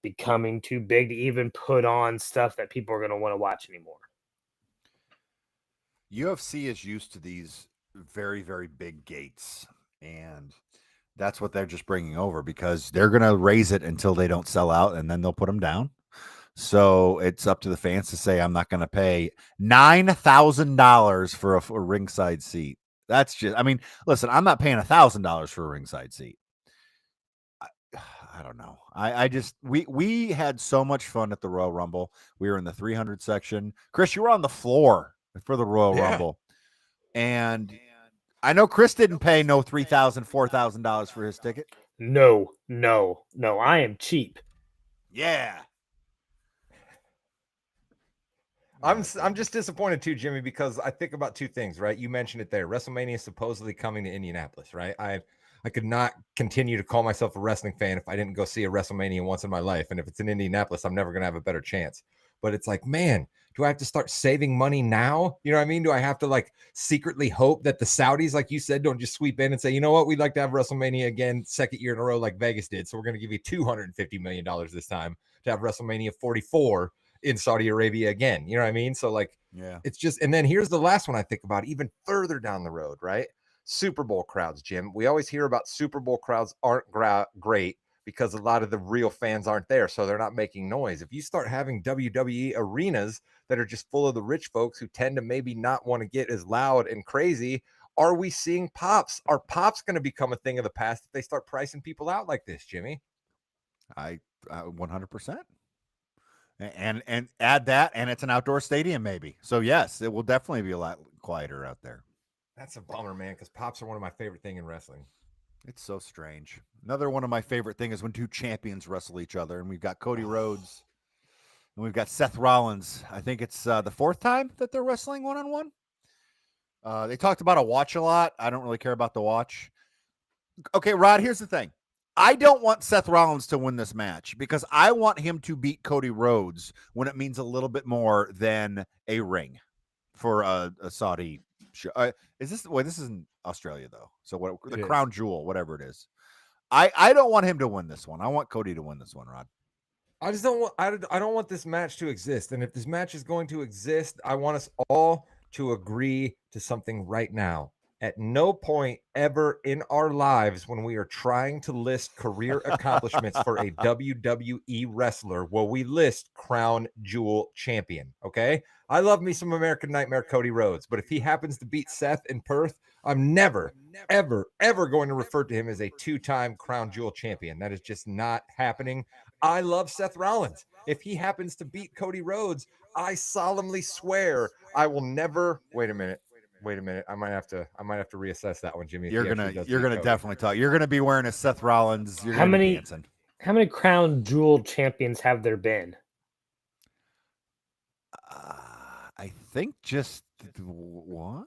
becoming too big to even put on stuff that people are going to want to watch anymore. UFC is used to these very, very big gates, and that's what they're just bringing over, because they're going to raise it until they don't sell out, and then they'll put them down. So it's up to the fans to say, I'm not going to pay $9,000 for a ringside seat. That's just, I mean, listen, I'm not paying $1,000 for a ringside seat. I don't know. I just, we had so much fun at the Royal Rumble. We were in the 300 section. Chris, you were on the floor for the Royal Rumble. And I know Chris didn't pay no $3,000, $4,000 for his ticket. No. I am cheap. Yeah. I'm just disappointed too, Jimmy, because I think about two things, right? You mentioned it there. WrestleMania is supposedly coming to Indianapolis, right? I could not continue to call myself a wrestling fan if I didn't go see a WrestleMania once in my life. And if it's in Indianapolis, I'm never going to have a better chance. But it's like, man, do I have to start saving money now? You know what I mean? Do I have to like secretly hope that the Saudis, like you said, don't just sweep in and say, you know what, we'd like to have WrestleMania again, second year in a row like Vegas did. So we're going to give you $250 million this time to have WrestleMania 44 in Saudi Arabia again. You know what I mean? So like, yeah, it's just, and then here's the last one I think about even further down the road, right? Super Bowl crowds, Jim. We always hear about Super Bowl crowds aren't great because a lot of the real fans aren't there, so they're not making noise. If you start having WWE arenas that are just full of the rich folks who tend to maybe not want to get as loud and crazy, are we seeing pops? Are pops going to become a thing of the past if they start pricing people out like this, Jimmy? I 100%. And add that, and it's an outdoor stadium maybe. So yes, it will definitely be a lot quieter out there. That's a bummer, man, because pops are one of my favorite things in wrestling. It's so strange. Another one of my favorite things is when two champions wrestle each other, and we've got Cody Rhodes and we've got Seth Rollins. I think it's the fourth time that they're wrestling one-on-one. They talked about a watch a lot. I don't really care about the watch. Okay, Rod, here's the thing. I don't want Seth Rollins to win this match because I want him to beat Cody Rhodes when it means a little bit more than a ring for a Saudi show. This is in Australia though. So what the crown jewel, whatever it is. I don't want him to win this one. I want Cody to win this one, Rod. I just don't want, I don't want this match to exist. And if this match is going to exist, I want us all to agree to something right now. At no point ever in our lives when we are trying to list career accomplishments for a WWE wrestler will we list crown jewel champion, okay? I love me some American Nightmare Cody Rhodes, but if he happens to beat Seth in Perth, I'm never, ever, ever going to refer to him as a two-time crown jewel champion. That is just not happening. I love Seth Rollins. If he happens to beat Cody Rhodes, I solemnly swear I will never. Wait a minute. I might have to reassess that one, Jimmy. You're gonna definitely talk. You're gonna be wearing a Seth Rollins. You're How gonna be many- dancing. How many crown jewel champions have there been? I think just one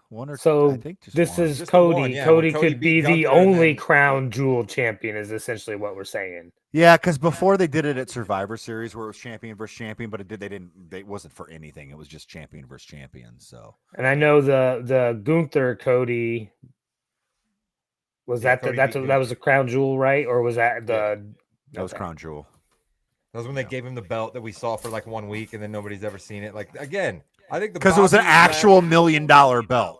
or So I think just this one. is Just the Cody. one, yeah, Cody when Cody could be beat the Gunther and only then- crown jewel champion, is essentially what we're saying. Yeah, because before they did it at Survivor Series where it was champion versus champion, but it wasn't for anything. It was just champion versus champion. So And I know the Gunther Cody was Yeah, that Cody that beat was a crown jewel, right? Or was that the that was okay. Crown Jewel. That was when they gave him the belt that we saw for like 1 week, and then nobody's ever seen it. Like again, I think Because it was an Bobby actual $1 million belt.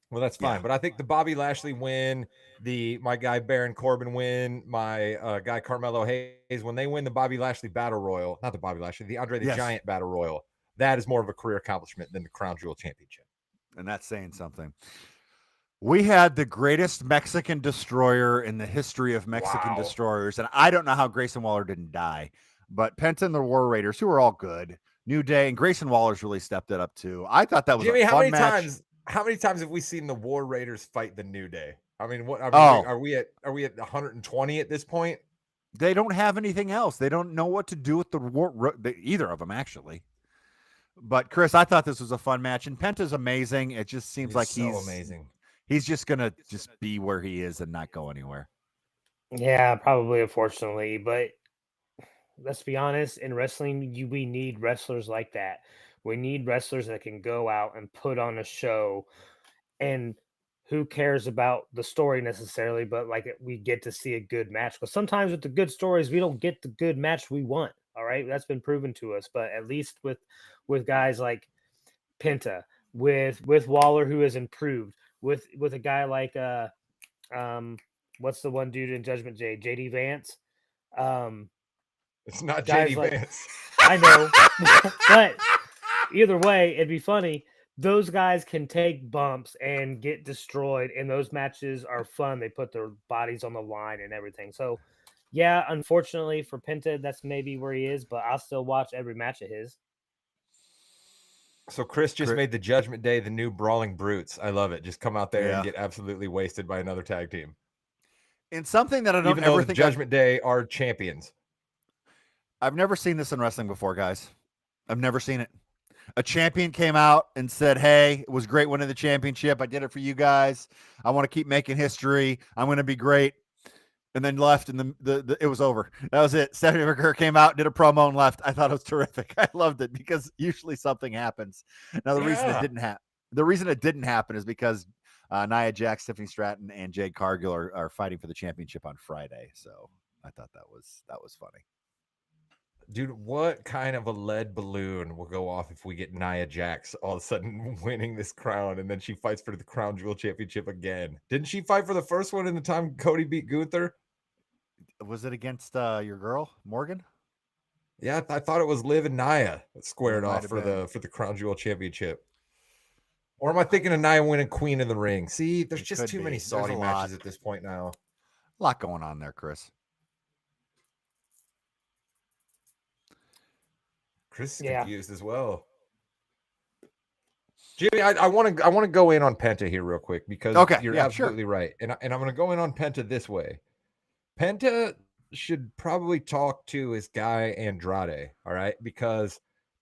Well, that's fine, Yeah. but I think the Bobby Lashley win, my guy Baron Corbin win, my guy Carmelo Hayes, when they win the Bobby Lashley Battle Royal, not the Bobby Lashley, the Andre the Yes. Giant Battle Royal, that is more of a career accomplishment than the Crown Jewel Championship. And that's saying something. We had the greatest Mexican destroyer in the history of Mexican Wow. destroyers. And I don't know how Grayson Waller didn't die, but Penta and the War Raiders, who were all good, New Day, and Grayson Waller's really stepped it up too. I thought that was Jimmy, a how fun many match. times have we seen the War Raiders fight the New Day? I mean, Oh. are we at 120 at this point? They don't have anything else. They don't know what to do with either of them, actually. But Chris, I thought this was a fun match, and Penta's amazing. It just seems like so amazing. He's just gonna just be where he is and not go anywhere. Yeah, probably, unfortunately. But let's be honest, in wrestling, we need wrestlers like that. We need wrestlers that can go out and put on a show. And who cares about the story necessarily, but like we get to see a good match. Because sometimes with the good stories, we don't get the good match we want. All right, that's been proven to us. But at least with guys like Penta, with Waller, who has improved, with a guy like what's the one dude in Judgment Day, JD Vance. It's not guys JD like- Vance. I know, but either way, it'd be funny. Those guys can take bumps and get destroyed, and those matches are fun. They put their bodies on the line and everything. So, yeah, unfortunately for Penta, that's maybe where he is, but I'll still watch every match of his. So Chris just made the Judgment Day the new Brawling Brutes. I love it. Just come out there and get absolutely wasted by another tag team. And something that I don't Even though ever the think Judgment Day are champions. I've never seen this in wrestling before, guys. I've never seen it. A champion came out and said, "Hey, it was great winning the championship. I did it for you guys. I want to keep making history. I'm going to be great." And then left, and it was over. That was it. Stephanie McGurk came out, did a promo, and left. I thought it was terrific. I loved it because usually something happens. Now the reason it didn't happen is because Nia Jax, Tiffany Stratton, and Jade Cargill are fighting for the championship on Friday. So I thought that was funny. Dude, what kind of a lead balloon will go off if we get Nia Jax all of a sudden winning this crown and then she fights for the Crown Jewel Championship again? Didn't she fight for the first one in the time Cody beat Gunther? Was it against your girl, Morgan? Yeah, I thought it was Liv and Nia that squared It might off have for been. the Crown Jewel Championship. Or am I thinking of Nia winning Queen of the Ring? See, there's It just could too be. many There's Saudi a matches lot. at this point now. A lot going on there, Chris. Chris is Yeah. confused as well. Jimmy, I want to go in on Penta here real quick because you're absolutely right, and I'm going to go in on Penta this way. Penta should probably talk to his guy Andrade, all right? Because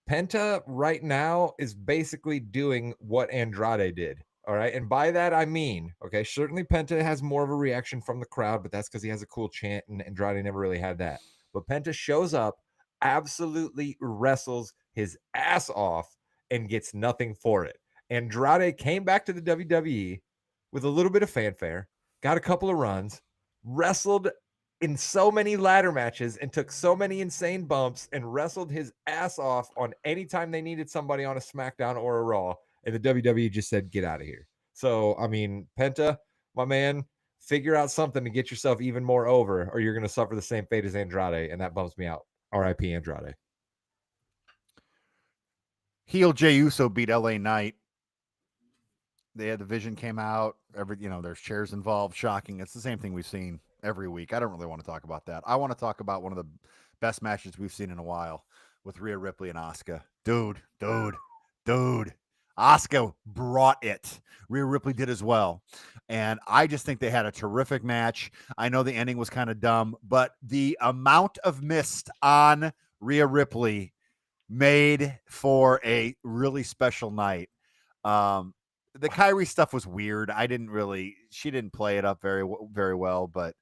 Penta right now is basically doing what Andrade did, all right? And by that I mean, okay, certainly Penta has more of a reaction from the crowd, but that's because he has a cool chant, and Andrade never really had that. But Penta shows up, absolutely wrestles his ass off, and gets nothing for it. Andrade came back to the WWE with a little bit of fanfare, got a couple of runs, wrestled in so many ladder matches and took so many insane bumps and wrestled his ass off on any time they needed somebody on a SmackDown or a Raw. And the WWE just said, get out of here. So, I mean, Penta, my man, figure out something to get yourself even more over, or you're going to suffer the same fate as Andrade. And that bums me out. RIP Andrade. Heel Jey Uso beat LA Knight. They had the Vision came out. There's chairs involved. Shocking. It's the same thing we've seen every week. I don't really want to talk about that. I want to talk about one of the best matches we've seen in a while with Rhea Ripley and Asuka. Dude. Asuka brought it. Rhea Ripley did as well. And I just think they had a terrific match. I know the ending was kind of dumb, but the amount of mist on Rhea Ripley made for a really special night. The Kyrie stuff was weird. She didn't play it up very well, but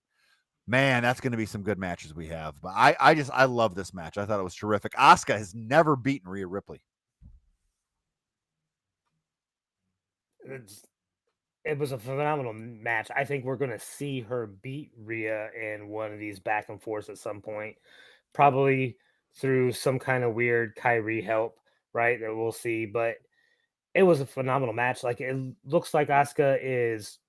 man, that's going to be some good matches we have. But I love this match. I thought it was terrific. Asuka has never beaten Rhea Ripley. It was a phenomenal match. I think we're going to see her beat Rhea in one of these back and forths at some point, probably through some kind of weird Kyrie help, right? That we'll see. But it was a phenomenal match. Like, it looks like Asuka is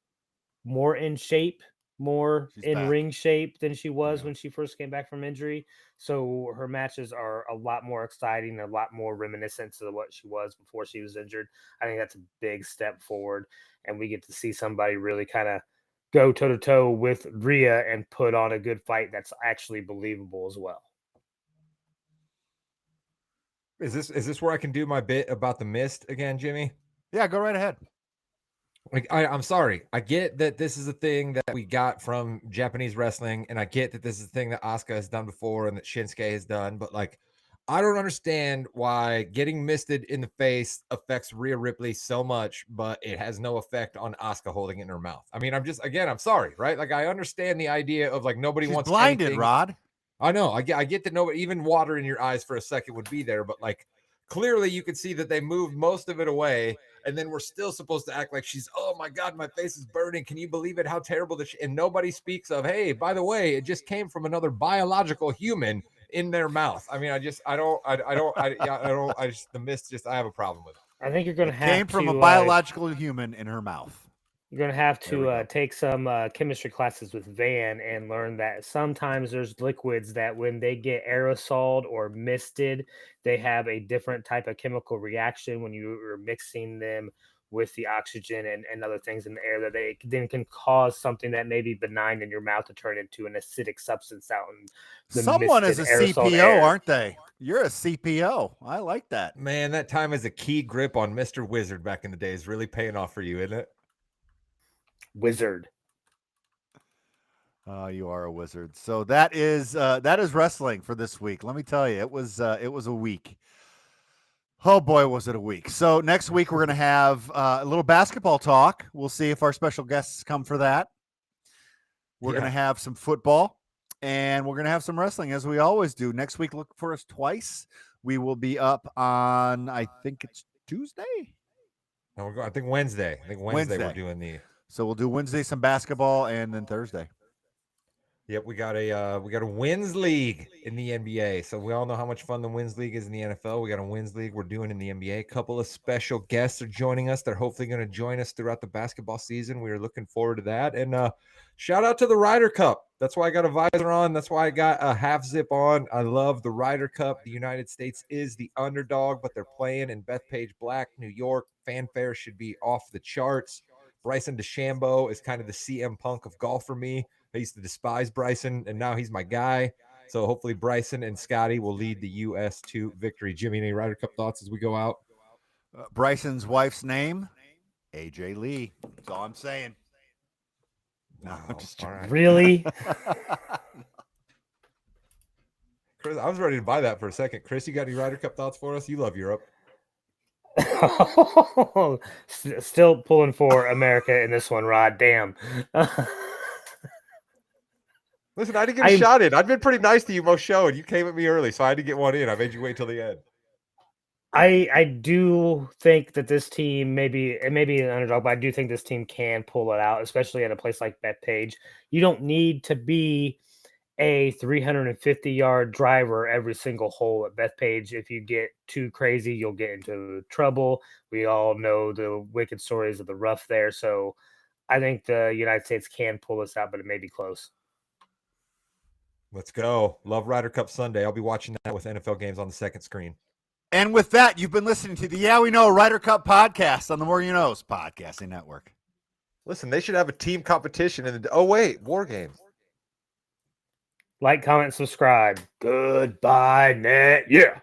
more in shape, She's in back. ring shape than she was Yeah. when she first came back from injury. So her matches are a lot more exciting, a lot more reminiscent to what she was before she was injured. I think that's a big step forward, and we get to see somebody really kind of go toe to toe with Rhea and put on a good fight that's actually believable as well. Is this where I can do my bit about the mist again, Jimmy? Yeah, go right ahead. Like, I'm sorry. I get that this is a thing that we got from Japanese wrestling, and I get that this is a thing that Asuka has done before and that Shinsuke has done, but like, I don't understand why getting misted in the face affects Rhea Ripley so much, but it has no effect on Asuka holding it in her mouth. I mean, I'm sorry, right? Like, I understand the idea of like nobody She's wants blinded, anything. Rod. I know. I get that nobody, even water in your eyes for a second would be there, but like, clearly you could see that they moved most of it away. And then we're still supposed to act like she's, oh my God, my face is burning. Can you believe it? How terrible this. And nobody speaks of, hey, by the way, it just came from another biological human in their mouth. I mean, I just have a problem with it. I think you're going to have Came from to, a biological human in her mouth. You're going to have There we to go. take some chemistry classes with Van and learn that sometimes there's liquids that when they get aerosoled or misted, they have a different type of chemical reaction when you are mixing them with the oxygen and other things in the air that they then can cause something that may be benign in your mouth to turn into an acidic substance out in the Someone is a misted aerosoled CPO, air. aren't they? You're a CPO. I like that. Man, that time as a key grip on Mr. Wizard back in the day is really paying off for you, isn't it? Wizard. You are a wizard. So that is wrestling for this week. Let me tell you, it was a week. Oh boy, was it a week. So next week we're going to have a little basketball talk. We'll see if our special guests come for that. We're going to have some football, and we're going to have some wrestling as we always do. Next week, look for us twice. We will be up on, I think it's Tuesday. No, I think Wednesday. Wednesday. We're doing the. So we'll do Wednesday some basketball, and then Thursday. Yep, we got a Wins League in the NBA. So we all know how much fun the Wins League is in the NFL. We got a Wins League we're doing in the NBA. A couple of special guests are joining us. They're hopefully going to join us throughout the basketball season. We are looking forward to that. And shout out to the Ryder Cup. That's why I got a visor on. That's why I got a half zip on. I love the Ryder Cup. The United States is the underdog, but they're playing in Bethpage Black, New York. Fanfare should be off the charts. Bryson DeChambeau is kind of the CM Punk of golf for me. I used to despise Bryson, and now he's my guy. So hopefully Bryson and Scotty will lead the U.S. to victory. Jimmy, any Ryder Cup thoughts as we go out? Bryson's wife's name, AJ Lee. That's all I'm saying. No, I'm just all right. Really? Chris, I was ready to buy that for a second. Chris, you got any Ryder Cup thoughts for us? You love Europe. Still pulling for America in this one, Rod. Damn. Listen, I didn't get a shot in. I've been pretty nice to you most show, and you came at me early, so I had to get one in. I made you wait till the end. I do think that this team it may be an underdog, but I do think this team can pull it out, especially at a place like Bethpage. You don't need to be a 350-yard driver every single hole at Bethpage. If you get too crazy, you'll get into trouble. We all know the wicked stories of the rough there. So I think the United States can pull this out, but it may be close. Let's go. Love Ryder Cup Sunday. I'll be watching that with NFL games on the second screen. And with that, you've been listening to the Yeah We Know Ryder Cup podcast on the More You Knows Podcasting Network. Listen, they should have a team competition in the. Oh wait, War Games. Like, comment, subscribe. Goodbye, net. Yeah.